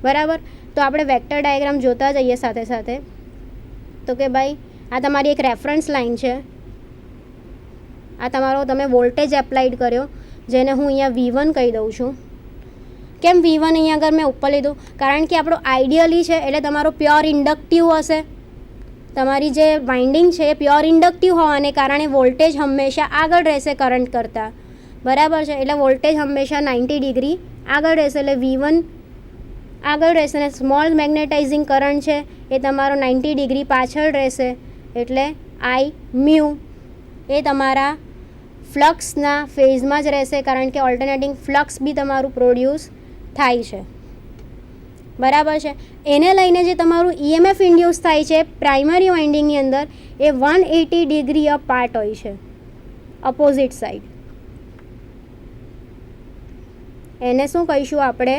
બરાબર. તો આપણે વેક્ટર ડાયાગ્રામ જોતા જઈએ સાથે સાથે. તો કે ભાઈ આ તમારી એક રેફરન્સ લાઇન છે, આ તમારો તમે વોલ્ટેજ એપ્લાઇડ કર્યો, જેને હું અહીંયા V1 કહી દઉં છું. કેમ V1 અહીંયા આગળ મેં ઉપર લીધું? કારણ કે આપણો આઈડિયલી છે એટલે તમારો પ્યોર ઇન્ડક્ટિવ હશે. તમારી જે વાઇન્ડિંગ છે એ પ્યોર ઇન્ડક્ટિવ હોવાને કારણે વોલ્ટેજ હંમેશા આગળ રહેશે કરંટ કરતાં, બરાબર છે. એટલે વોલ્ટેજ હંમેશા 90 ડિગ્રી આગળ રહેશે, એટલે V1 આગળ રહેશે, અને સ્મોલ મેગ્નેટાઇઝિંગ કરંટ છે એ તમારો 90 ડિગ્રી પાછળ રહેશે, એટલે I મ્યુ એ તમારા ફ્લક્સના ફેઝમાં જ રહેશે, કારણ કે ઓલ્ટરનેટિંગ ફ્લક્સ બી તમારું પ્રોડ્યુસ થાય છે, બરાબર છે. એને લઈને જે તમારું EMF ઇન્ડ્યુસ થાય છે પ્રાઇમરી વાઇન્ડિંગની અંદર એ 180 ડિગ્રી અપાર્ટ હોય છે, અપોઝિટ સાઈડ. એને શું કહીશું આપણે?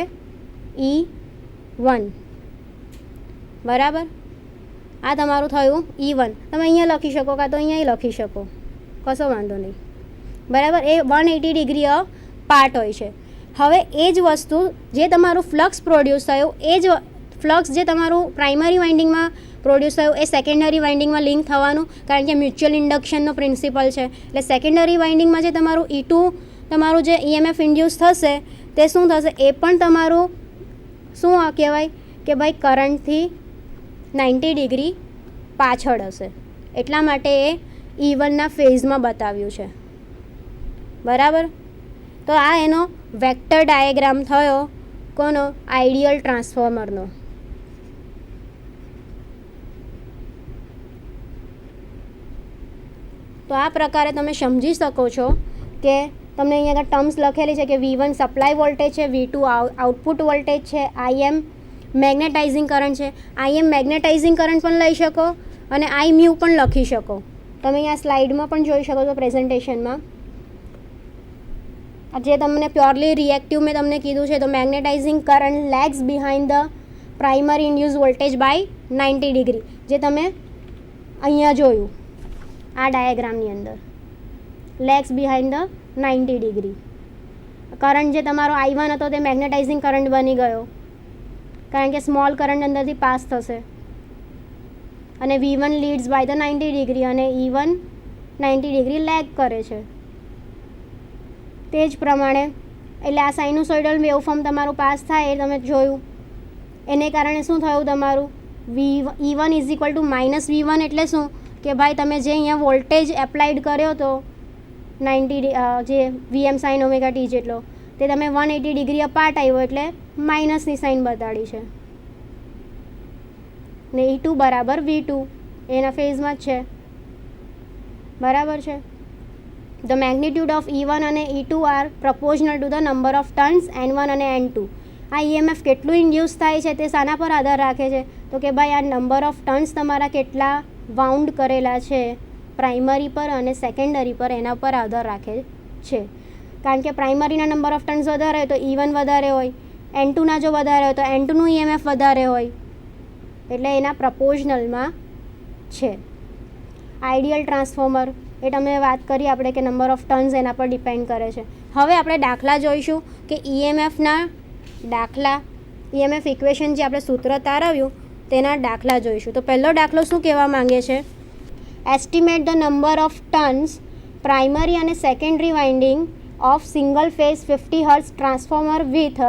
E1, બરાબર. આ તમારું થયું E1. તમે અહીંયા લખી શકો કાં તો અહીંયા લખી શકો, કશો વાંધો નહીં, બરાબર. એ 180 ડિગ્રી પાર્ટ હોય છે. હવે એ જ વસ્તુ જે તમારું ફ્લક્સ પ્રોડ્યુસ થયું, એ જ ફ્લક્સ જે તમારું પ્રાઇમરી વાઇન્ડિંગમાં પ્રોડ્યુસ થયું એ સેકન્ડરી વાઇન્ડિંગમાં લિંક થવાનું, કારણ કે મ્યુચ્યુઅલ ઇન્ડક્શનનો પ્રિન્સિપલ છે. એટલે સેકન્ડરી વાઇન્ડિંગમાં જે તમારું E2 તમારું જે EMF ઇન્ડ્યુસ થશે તે શું થશે, એ પણ તમારું શું કહેવાય કે ભાઈ કરંટથી 90 ડિગ્રી પાછળ હશે. એટલા માટે એ E1ના ફેઝમાં બતાવ્યું છે. બરાબર. તો આ એનો વેક્ટર ડાયાગ્રામ થયો કોનો, આઈડિયલ ટ્રાન્સફોર્મરનો. તો આ પ્રકારે તમે સમજી શકો છો કે તમને અહીંયા આગળ ટર્મ્સ લખેલી છે કે V1 સપ્લાય વોલ્ટેજ છે, V2 આઉટપુટ વોલ્ટેજ છે, IM મેગ્નેટાઇઝિંગ કરંટ છે. IM મેગ્નેટાઇઝિંગ કરંટ પણ લઈ શકો અને I મ્યુ પણ લખી શકો. તમે અહીંયા સ્લાઇડમાં પણ જોઈ શકો છો પ્રેઝન્ટેશનમાં. જે તમને પ્યોરલી રિએક્ટિવ મેં તમને કીધું છે, તો magnetising current lags behind the primary induce voltage by 90 degree, જે તમે અહીંયા જોયું આ ડાયાગ્રામની અંદર, lags behind the 90 degree. Current જે તમારો I1 હતો તે મેગ્નેટાઇઝિંગ કરંટ બની ગયો, કારણ કે સ્મોલ કરંટ અંદરથી પાસ થશે, અને V1 leads by the 90 degree અને E1 90 ડિગ્રી લેગ કરે છે. તે જ પ્રમાણે એટલે આ સાઇનુસોઇડલ વેવફોર્મ તમારું પાસ થાય એ તમે જોયું, એને કારણે શું થયું તમારું E1 is equal to minus V1. એટલે શું કે ભાઈ તમે જે અહીંયા વોલ્ટેજ એપ્લાઇડ કર્યો હતો 90 જે VM સાઇન ઓમેગા ટી જેટલો, તે તમે 180 ડિગ્રી અપાર્ટ આવ્યો એટલે માઇનસની સાઇન બતાડી છે. ને E2 બરાબર V2 એના ફેઝમાં જ છે. બરાબર છે. The magnitude of E1 અને E2 are proportional to the number of turns N1 અને N2. આ EMF કેટલું ઇન્ડ્યુસ થાય છે તે શાના પર આધાર રાખે છે, તો કે ભાઈ આ નંબર ઓફ ટર્ન્સ તમારા કેટલા વાઉન્ડ કરેલા છે પ્રાઇમરી પર અને સેકન્ડરી પર, એના પર આધાર રાખે છે. કારણ કે પ્રાઇમરીના નંબર ઓફ ટર્ન્સ વધારે હોય તો E1 વધારે હોય, N2ના જો વધારે હોય તો N2નું EMF વધારે હોય, એટલે એના પ્રપોઝનલમાં છે. આઈડિયલ ટ્રાન્સફોર્મર એ તમે વાત કરી આપણે કે નંબર ઓફ ટર્ન્સ એના પર ડિપેન્ડ કરે છે. હવે આપણે દાખલા જોઈશું કે EMFના દાખલા, EMF ઇક્વેશન જે આપણે સૂત્ર તારવ્યું તેના દાખલા જોઈશું. તો પહેલો દાખલો શું કહેવા માંગે છે, estimate the number of turns primary અને secondary winding of single phase 50 hertz transformer with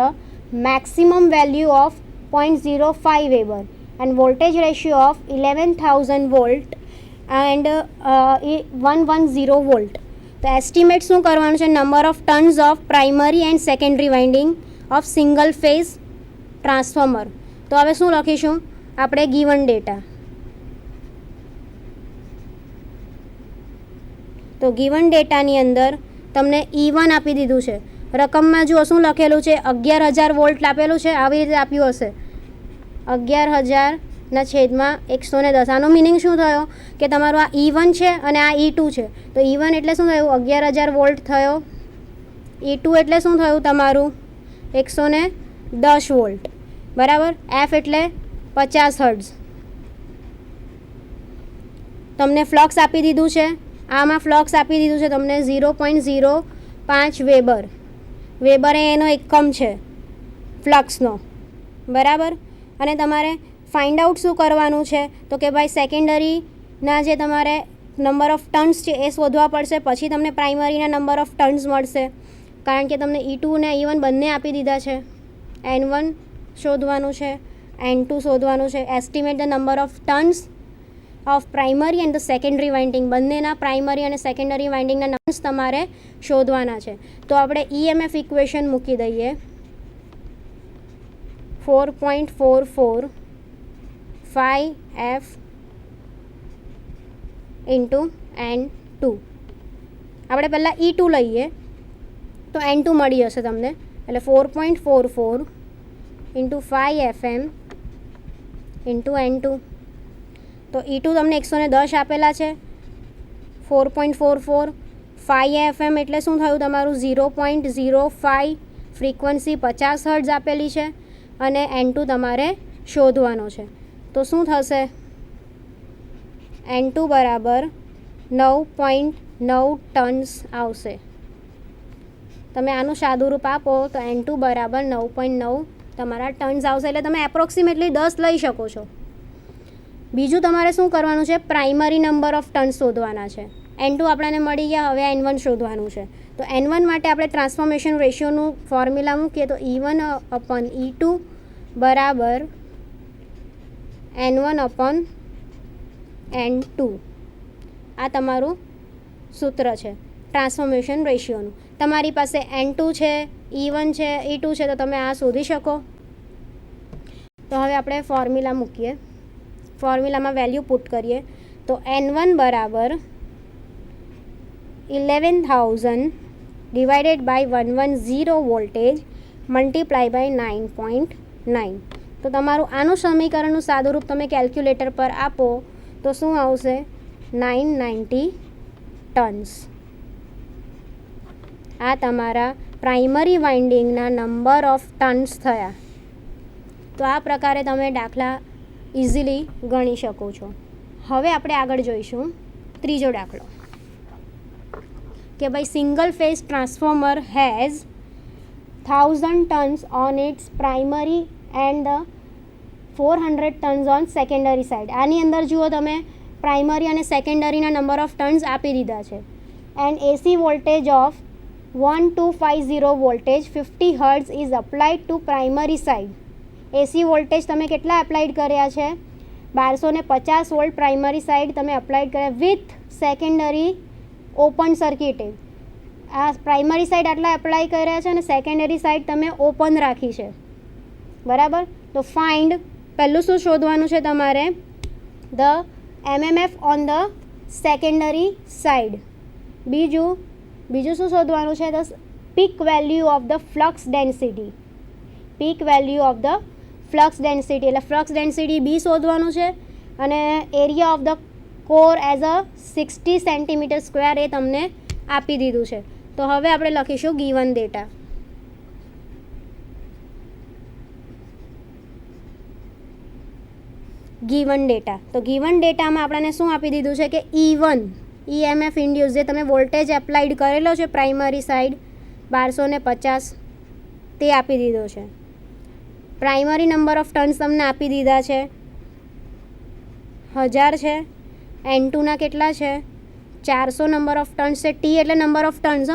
maximum value of 0.05 weber and voltage ratio of 11,000 volt and 110 volt. તો એસ્ટિમેટ શું કરવાનું છે, number of turns of primary and secondary winding of single phase transformer. તો હવે શું લખીશું આપણે, given data. તો ગિવન ડેટાની અંદર તમને E1 આપી દીધું છે, રકમમાં જુઓ શું લખેલું છે, 11,000 વોલ્ટ આપેલું છે, આવી રીતે આપ્યું હશે 11,000/110. આનો મિનિંગ શું થયો કે તમારું આ E1 છે અને આ E2 છે. તો E1 એટલે શું થયું 11,000 વોલ્ટ થયો, E2 એટલે શું થયું તમારું 110 વોલ્ટ. બરાબર. F એટલે 50 હર્ટ્ઝ. તમને ફ્લક્સ આપી દીધું છે, આમાં ફ્લક્સ આપી દીધું છે તમને 0.05 વેબર. વેબર એ એનો એકમ છે ફ્લક્સનો. બરાબર. અને તમારે ફાઇન્ડ આઉટ શું કરવાનું છે, તો કે ભાઈ સેકન્ડરીના જે તમારે નંબર ઓફ ટર્ન્સ છે એ શોધવા પડશે, પછી તમને પ્રાઇમરીના નંબર ઓફ ટર્ન્સ મળશે, કારણ કે તમને E2 અને E1 બંને આપી દીધા છે. N1 શોધવાનું છે, N2 શોધવાનું છે. Estimate the number of turns of primary and the secondary winding, બંનેના પ્રાઇમરી અને સેકન્ડરી વાઇન્ડિંગના નંબર્સ તમારે શોધવાના છે. તો આપણે EMF ઇક્વેશન મૂકી દઈએ, 4.44 5F ઇન્ટુ N2. આપણે પહેલાં E2 લઈએ તો N2 મળી જશે તમને, એટલે 4.44 ઇન્ટુ 5FM ઇન્ટુ N2. તો E2 તમને 110 આપેલા છે, 4.44 5FM એટલે શું થયું તમારું 0.05, ફ્રીક્વન્સી 50 હર્ટ્ઝ આપેલી છે, અને N2 તમારે શોધવાનો છે. તો શું થશે, N2 બરાબર 9.9 ટન્સ આવશે. તમે આનું સાદું રૂપ આપો તો N2 બરાબર 9.9 તમારા ટન્સ આવશે એટલે તમે એપ્રોક્સિમેટલી 10 લઈ શકો છો. બીજું તમારે શું કરવાનું છે, પ્રાઇમરી નંબર ઓફ ટન્સ શોધવાના છે. N2 આપણને મળી ગયા, હવે N1 શોધવાનું છે. તો N1 માટે આપણે ટ્રાન્સફોર્મેશન રેશિયોનું ફોર્મ્યુલા મૂકીએ તો E1 અપોન E2 બરાબર N1 અપોન N2. આ તમારું સૂત્ર છે ટ્રાન્સફોર્મેશન રેશિયોનું. તમારી પાસે N2 છે, E1 છે, E2 છે, તો તમે આ શોધી શકો. તો હવે આપણે ફોર્મ્યુલા મૂકીએ, ફોર્મ્યુલામાં વેલ્યુ પુટ કરીએ તો N1 બરાબર 11,000 divided by 110 voltage multiply by 9.9. તો તમારું આનું સમીકરણનું સાદુરૂપ તમે કેલ્ક્યુલેટર પર આપો તો શું આવશે, 990 ટન્સ. આ તમારા પ્રાઇમરી વાઇન્ડિંગના નંબર ઓફ ટન્સ થયા. તો આ પ્રકારે તમે દાખલા ઇઝીલી ગણી શકો છો. હવે આપણે આગળ જોઈશું ત્રીજો દાખલો કે ભાઈ single phase transformer has 1000 tons on it's primary and 400 tons on secondary side. આની અંદર જુઓ તમે પ્રાઇમરી અને સેકન્ડરીના નંબર ઓફ ટન્સ આપી દીધા છે. And AC voltage of 1250 voltage 50 hertz is applied to primary side. AC voltage તમે કેટલા એપ્લાઇડ કર્યા છે, 1250 વોલ્ટ પ્રાઇમરી સાઇડ તમે અપ્લાઇડ કર્યા વિથ સેકન્ડરી ઓપન સર્કિટેડ. આ પ્રાઇમરી સાઇડ આટલા એપ્લાય કર્યા છે અને સેકન્ડરી સાઇડ તમે ઓપન રાખી છે, બરાબર. તો ફાઇન્ડ, પહેલું શું શોધવાનું છે તમારે, the MMF on the secondary side. બીજું શું શોધવાનું છે, the peak value of the flux density. Peak value of the flux density એટલે ફ્લક્સ ડેન્સિટી બી શોધવાનું છે. અને area of the core as a 60 centimeter square એ તમને આપી દીધું છે. તો હવે આપણે લખીશું ગીવન ડેટા. ગીવન ડેટા, તો ગીવન ડેટામાં આપણને શું આપી દીધું છે કે E1 EMF ઇન્ડ્યુસ જે તમે વોલ્ટેજ એપ્લાઇડ કરેલો છે પ્રાઇમરી સાઇડ 1250 તે આપી દીધો છે. પ્રાઇમરી નંબર ઓફ ટર્ન્સ તમને આપી દીધા છે 1000 છે. N2ના કેટલા છે, 400 નંબર ઓફ ટર્ન્સ છે. T એટલે number of turns,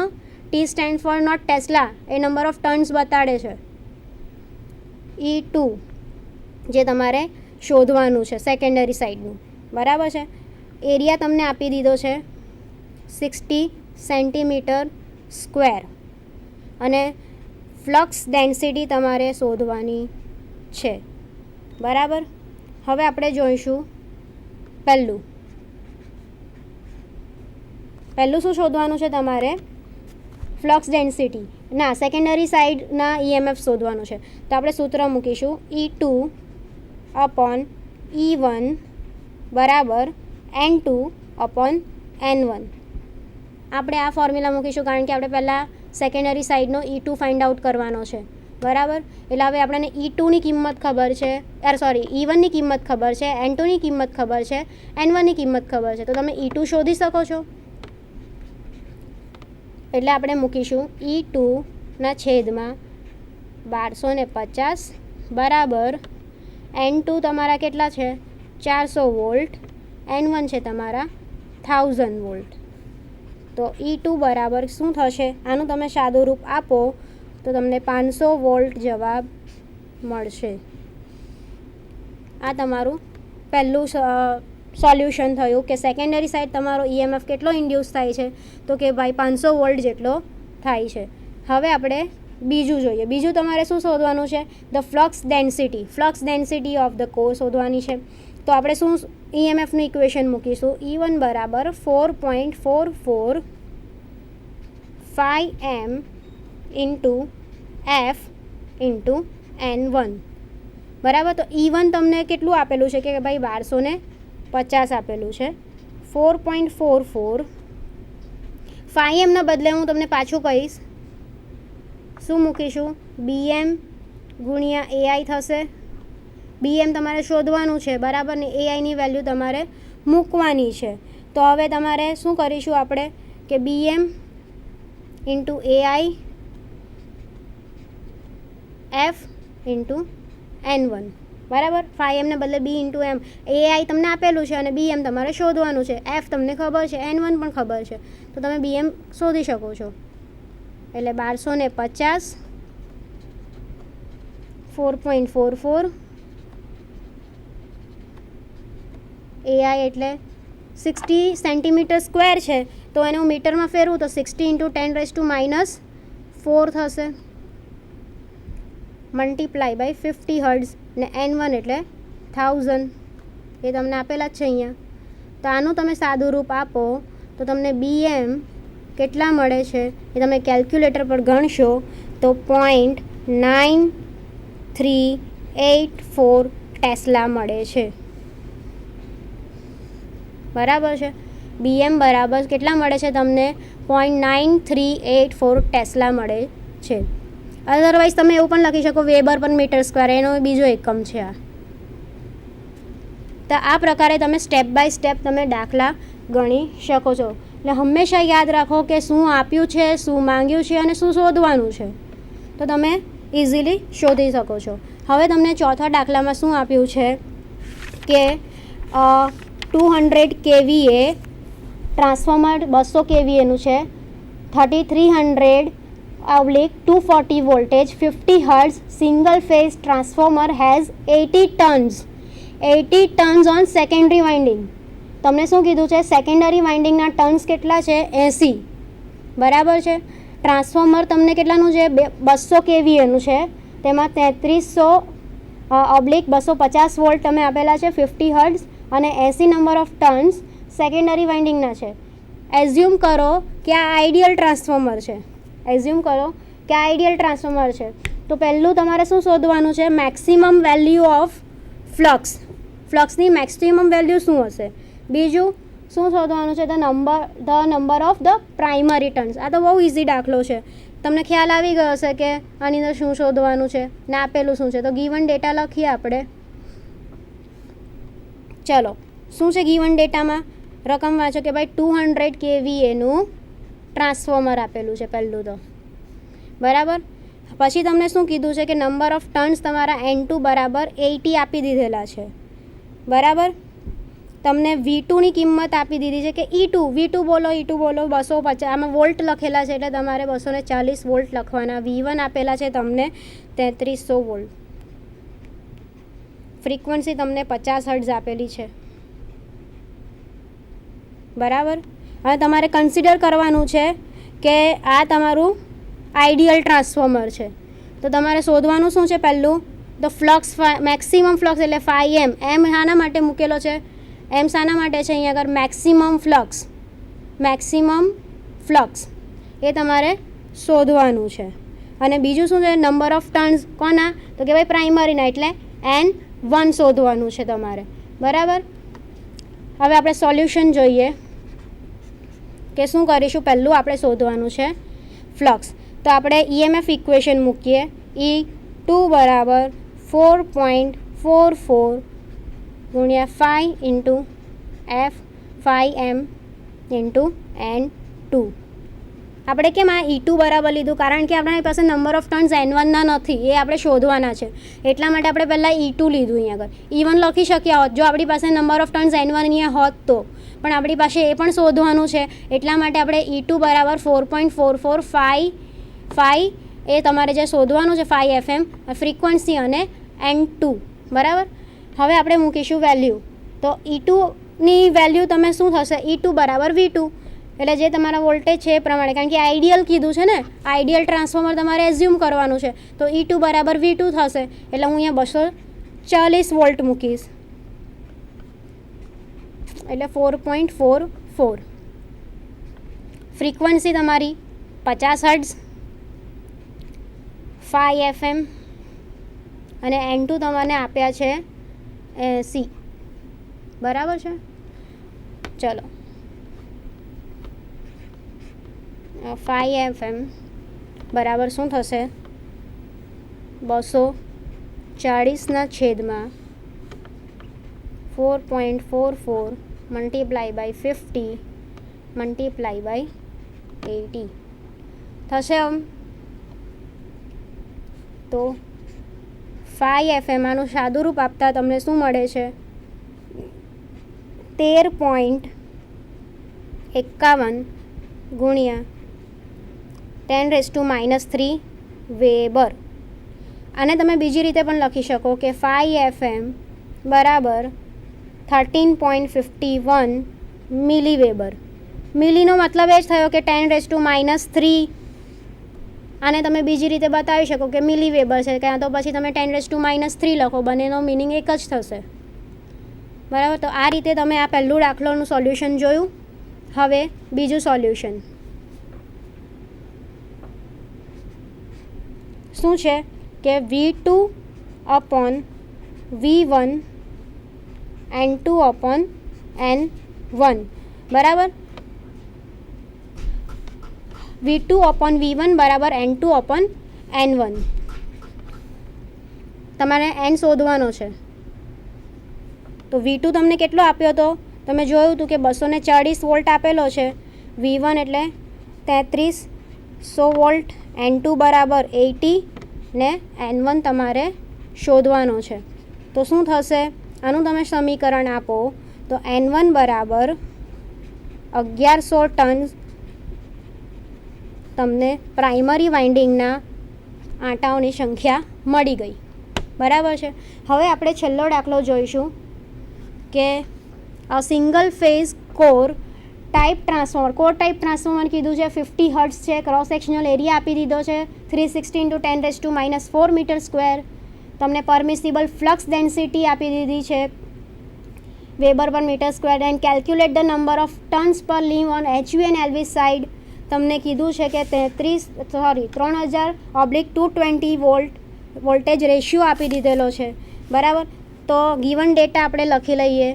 T stand for not tesla, એ નંબર ઓફ ટર્ન્સ બતાડે છે. E2 જે તમારે શોધવાનું છે સેકન્ડરી સાઇડનું, બરાબર છે. એરિયા તમને આપી દીધો છે 60 સેન્ટીમીટર સ્ક્વેર અને ફ્લક્સ ડેન્સિટી તમારે શોધવાની છે, બરાબર. હવે આપણે જોઈશું પહેલું શું શોધવાનું છે તમારે, ફ્લક્સ ડેન્સિટી ના સેકન્ડરી સાઇડના EMF શોધવાનું છે. તો આપણે સૂત્ર મૂકીશું E2 અપોન E1 બરાબર N2 અપોન N1. આપણે આ ફોર્મ્યુલા મૂકીશું કારણ કે આપણે પહેલાં સેકન્ડરી સાઇડનો E2 ફાઇન્ડ આઉટ કરવાનો છે, બરાબર. એટલે હવે આપણને E2ની કિંમત ખબર છે, E1ની કિંમત ખબર છે, N2ની કિંમત ખબર છે, N1ની કિંમત ખબર છે. તો તમે E2 શોધી શકો છો. એટલે આપણે મૂકીશું E2ના છેદમાં 1250 બરાબર N2 તમારા કેટલા છે, 400 વોલ્ટ, N1 છે તમારા 1000 વોલ્ટ. તો E2 બરાબર શું થશે, આનું તમે સાદું રૂપ આપો તો તમને 500 વોલ્ટ જવાબ મળશે. આ તમારું પહેલું સોલ્યુશન થયું કે સેકન્ડરી સાઇડ તમારો EMF કેટલો ઇન્ડ્યુસ થાય છે, તો કે ભાઈ 500 વોલ્ટ જેટલો થાય છે. હવે આપણે બીજું જોઈએ. બીજું તમારે શું શોધવાનું છે, the flux density of the core શોધવાની છે. તો આપણે શું EMFનું ઇક્વેશન મૂકીશું, E1 બરાબર 4.445 M into F into N1 બરાબર. તો E1 તમને કેટલું આપેલું છે કે ભાઈ 1250 આપેલું છે. 4.44 5Mના બદલે હું તમને પાછું કહીશ શું મૂકીશું, BM ગુણ્યા AI થશે. BM તમારે શોધવાનું છે, બરાબર ને AIની વેલ્યુ તમારે મૂકવાની છે. તો હવે તમારે શું કરીશું આપણે કે BM into AI F into N1, બરાબર. 5M ને બદલે B ઇન્ટુ M. AI તમને આપેલું છે અને BM તમારે શોધવાનું છે. F તમને ખબર છે, N1 પણ ખબર છે, તો તમે BM શોધી શકો છો. એટલે 1250 4.44 AI એટલે 60 સેન્ટીમીટર સ્ક્વેર છે, તો એને હું મીટરમાં ફેરવું તો 60 ઇન્ટુ 10⁻⁻⁴ થશે, મલ્ટીપ્લાય બાય 50 હર્ટ્ઝ ને N1 એટલે 1000. એ તમને આપેલા જ છે અહીંયા. તો આનું તમે સાદું રૂપ આપો તો તમને BM કેટલા મળે છે એ તમે કેલ્ક્યુલેટર પર ગણશો તો 0.9384 ટેસ્લા મળે છે. બરાબર છે. BM બરાબર કેટલા મળે છે તમને? 0.9384 ટેસ્લા મળે છે. અધરવાઇઝ તમે એવું પણ લખી શકો વેબર પર મીટર સ્ક્વેર, એનો બીજો એકમ છે આ. તો આ પ્રકારે તમે સ્ટેપ બાય સ્ટેપ તમે દાખલા ગણી શકો છો. એટલે હંમેશા યાદ રાખો કે શું આપ્યું છે, શું માંગ્યું છે અને શું શોધવાનું છે, તો તમે ઇઝીલી શોધી શકો છો. હવે તમને ચોથા દાખલામાં શું આપ્યું છે કે 200 kVA ટ્રાન્સફોર્મર 200 kVAનું છે, 3300/240 voltage 50 hertz single phase transformer has 80 turns on secondary winding. તમને શું કીધું છે? સેકન્ડરી વાઇન્ડિંગના ટર્ન્સ કેટલા છે? 80. બરાબર છે. ટ્રાન્સફોર્મર તમને કેટલાનું છે? 200 kVAનું છે, તેમાં 3300/250 વોલ્ટ તમે આપેલા છે, 50 હર્ટ્ઝ અને 80 નંબર ઓફ ટર્ન્સ સેકન્ડરી વાઇન્ડિંગના છે. એઝ્યુમ કરો કે આ આઈડિયલ ટ્રાન્સફોર્મર છે. તો પહેલું તમારે શું શોધવાનું છે? મેક્સિમમ વેલ્યુ ઓફ ફ્લક્સની મેક્સિમમ વેલ્યુ શું હશે? બીજું શું શોધવાનું છે? The number of the primary turns. આ તો બહુ ઇઝી દાખલો છે, તમને ખ્યાલ આવી ગયો હશે કે આની અંદર શું શોધવાનું છે ને આપેલું શું છે. તો ગીવન ડેટા લખીએ આપણે. ચલો, શું છે ગીવન ડેટામાં? રકમ વાંચો કે ભાઈ 200 kVAનું ટ્રાન્સફોર્મર આપેલું છે પહેલું તો, બરાબર. પછી તમને શું કીધું છે કે નંબર ઓફ ટર્ન્સ તમારા N2 બરાબર 80 આપી દીધેલા છે, બરાબર. તમને V2ની કિંમત આપી દીધી છે કે E2 બોલો 250. આમાં વોલ્ટ લખેલા છે એટલે તમારે 240 વોલ્ટ લખવાના. V1 આપેલા છે તમને 3300 વોલ્ટ. ફ્રીક્વન્સી તમને 50 હર્ટ્ઝ આપેલી છે, બરાબર. હવે તમારે કન્સિડર કરવાનું છે કે આ તમારું આઈડિયલ ટ્રાન્સફોર્મર છે, તો તમારે શોધવાનું શું છે? પહેલું ધ ફ્લક્સ, મેક્સિમમ ફ્લક્સ એટલે 5M. M શાના માટે મૂકેલો છે? M શાના માટે છે અહીંયા આગળ? મેક્સિમમ ફ્લક્સ એ તમારે શોધવાનું છે. અને બીજું શું છે? નંબર ઓફ ટર્ન્સ કોના? તો કે ભાઈ પ્રાઇમરીના, એટલે N1 શોધવાનું છે તમારે, બરાબર. હવે આપણે સોલ્યુશન જોઈએ કે શું કરીશું. પહેલું આપણે શોધવાનું છે ફ્લક્સ, તો આપણે EMF ઇક્વેશન મૂકીએ. E2 બરાબર 4.44 ગુણ્યા 5 ઇન્ટુ F5M ઇન્ટુ N2. આપણે કેમ આ E2 બરાબર લીધું? કારણ કે આપણી પાસે નંબર ઓફ ટર્ન્સ N1 ના નથી, એ આપણે શોધવાના છે, એટલા માટે આપણે પહેલાં E2 લીધું. અહીંયા આગળ E1 લખી શક્યા હોત જો આપણી પાસે નંબર ઓફ ટર્ન્સ N1 અહીંયા હોત તો, પણ આપણી પાસે એ પણ શોધવાનું છે, એટલા માટે આપણે E2 બરાબર 4.445 એ તમારે જે શોધવાનું છે 5FM ફ્રીક્વન્સી અને N2, બરાબર. હવે આપણે મૂકીશું વેલ્યુ. તો E2ની વેલ્યુ તમે શું થશે? E2 બરાબર V2, એટલે જે તમારા વોલ્ટેજ છે એ પ્રમાણે, કારણ કે આઈડિયલ કીધું છે ને, આઈડિયલ ટ્રાન્સફોર્મર તમારે એઝ્યુમ કરવાનું છે, તો E2 બરાબર V2 થશે. એટલે હું અહીંયા 240 વોલ્ટ મૂકીશ, એટલે 4.44. ફ્રીક્વન્સી તમારી 50 હર્ટ્ઝ, 5FM અને N2 તમને આપ્યા છે 80, બરાબર છે. ચલો, 5FM બરાબર શું થશે? 240/4.44 મલ્ટીપ્લાય બાય 50 મલ્ટીપ્લાય બાય 80 થશે. તો 5 FM આનું સાદુરૂપ આપતા તમને શું મળે છે? 13.51 ગુણ્યા 10⁻³ વેબર. આને તમે બીજી રીતે પણ લખી શકો કે 5 FM બરાબર 13.51 મિલી વેબર. મિલીનો મતલબ એ જ થયો કે 10⁻³ આને તમે બીજી રીતે બતાવી શકો કે મિલી વેબર છે, કાં તો પછી તમે 10⁻³ લખો, બંનેનો મિનિંગ એક જ થશે. બરાબર, તો આ રીતે તમે આ પહેલું દાખલોનું સોલ્યુશન જોયું. હવે બીજું સોલ્યુશન શું છે કે V2/V1 N2/N1 બરાબર. V2/V1 બરાબર N2/N1. તમારે N શોધવાનો છે. તો V2 તમને કેટલો આપ્યો હતો? તમે જોયું હતું કે 240 વોલ્ટ આપેલો છે. V1 એટલે 3300 વોલ્ટ, N2 બરાબર 80 ને N1 તમારે શોધવાનો છે. તો શું થશે? આનું તમે સમીકરણ આપો તો N1 બરાબર 1100 ટન તમને પ્રાઇમરી વાઇન્ડિંગના આંટાઓની સંખ્યા મળી ગઈ. બરાબર છે. હવે આપણે છેલ્લો દાખલો જોઈશું કે single phase core type transformer. Core type transformer કીધું છે, 50 હર્ટ્ઝ છે, ક્રોસ સેક્શનલ એરિયા આપી દીધો છે 360 × 10⁻⁴ મીટર સ્ક્વેર. તમને પરમિસિબલ ફ્લક્સ ડેન્સિટી આપી દીધી છે weber per meter square. And calculate the number of turns per leave on HV and LV side. તમને કીધું છે કે 3000/220 વોલ્ટેજ રેશિયો આપી દીધેલો છે. બરાબર, તો ગિવન ડેટા આપણે લખી લઈએ.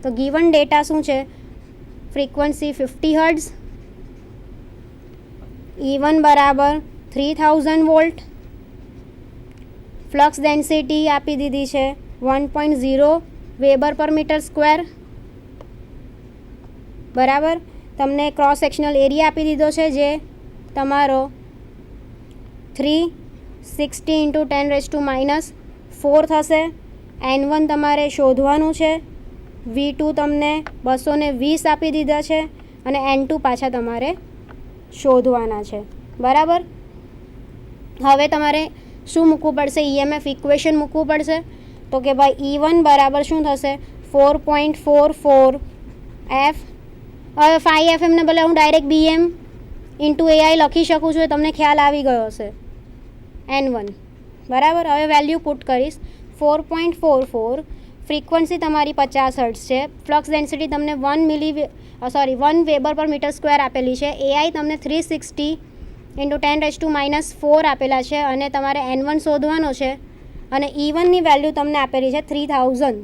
તો ગિવન ડેટા શું છે? ફ્રીક્વન્સી 50 હર્ટ્ઝ, E1 બરાબર 3000 વોલ્ટ, ફ્લક્સ ડેન્સિટી આપી દીધી છે 1.0 વેબર પર મીટર સ્ક્વેર. બરાબર, તમને ક્રોસ સેક્શનલ એરિયા આપી દીધો છે જે તમારો 360 × 10⁻⁴ થશે. N1 તમારે શોધવાનું છે. V2 તમને 220 આપી દીધા છે અને N2 પાછા તમારે શોધવાના છે. બરાબર, હવે તમારે શું મૂકવું પડશે? EMF ઇક્વેશન મૂકવું પડશે. તો કે ભાઈ E1 બરાબર શું થશે? 4.44 F. હવે 5 FM ને બદલે હું ડાયરેક્ટ BM × AI લખી શકું છું. એ તમને ખ્યાલ આવી ગયો હશે. N1 બરાબર. હવે વેલ્યુ પુટ કરીશ. 4.44. ફ્રીક્વન્સી તમારી 50 હર્ટ્ઝ છે. ફ્લક્સ ડેન્સિટી તમને 1 વેબર પર મીટર સ્ક્વેર આપેલી છે. AI તમને 360 × 10⁻⁴ આપેલા છે અને તમારે N1 શોધવાનો છે. અને E1 ની વેલ્યુ તમને આપેલી છે 3000.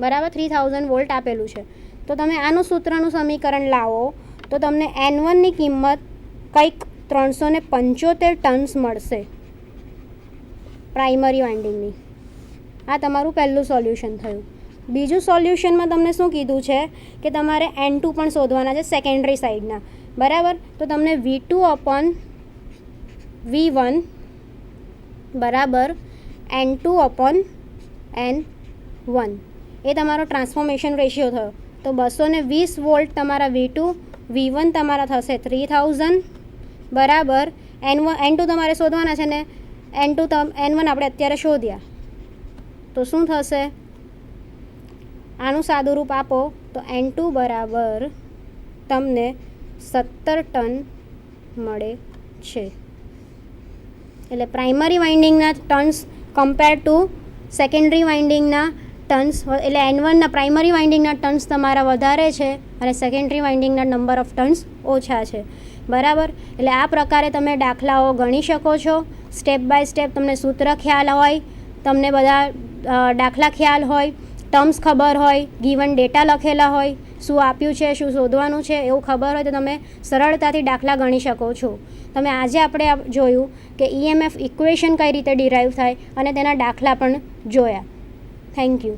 બરાબર, 3000 વોલ્ટ આપેલું છે. તો તમે આનું સૂત્રનું સમીકરણ લાવો તો તમને N1 ની કિંમત કંઈક 375 ટન્સ મળશે પ્રાઇમરી વાઇન્ડિંગની. આ તમારું પહેલું સોલ્યુશન થયું. બીજું સોલ્યુશનમાં તમને શું કીધું છે કે તમારે N2 પણ શોધવાના છે સેકન્ડરી સાઈડના. બરાબર, તો તમને V2/V1 બરાબર N2/N1 એ તમારો ટ્રાન્સફોર્મેશન રેશિયો થયો. તો 220 વોલ્ટ તમારા V1 તમારા થશે 3000 બરાબર. N2 તમારે શોધવાના છે ને N1 આપણે અત્યારે શોધ્યા. તો શું થશે? આનું સાદુરૂપ આપો તો N2 બરાબર તમને 17 ટન મળે છે. એટલે પ્રાઇમરી વાઇન્ડિંગના ટર્ન્સ કમ્પેર ટુ સેકન્ડરી વાઇન્ડિંગના ટર્ન્સ, એટલે N1ના પ્રાઇમરી વાઇન્ડિંગના ટર્ન્સ તમારા વધારે છે અને સેકન્ડરી વાઇન્ડિંગના નંબર ઓફ ટર્ન્સ ઓછા છે. બરાબર, એટલે આ પ્રકારે તમે દાખલાઓ ગણી શકો છો. સ્ટેપ બાય સ્ટેપ તમને સૂત્ર ખ્યાલ હોય, તમને બધા દાખલા ખ્યાલ હોય, ટર્મ્સ ખબર હોય, ગિવન ડેટા લખેલા હોય, શું આપ્યું છે, શું શોધવાનું છે એવું ખબર હોય તો તમે સરળતાથી દાખલા ગણી શકો છો. તમે આજે આપણે જોયું કે EMF ઇક્વેશન કઈ રીતે ડિરાઈવ થાય અને તેના દાખલા પણ જોયા. Thank you.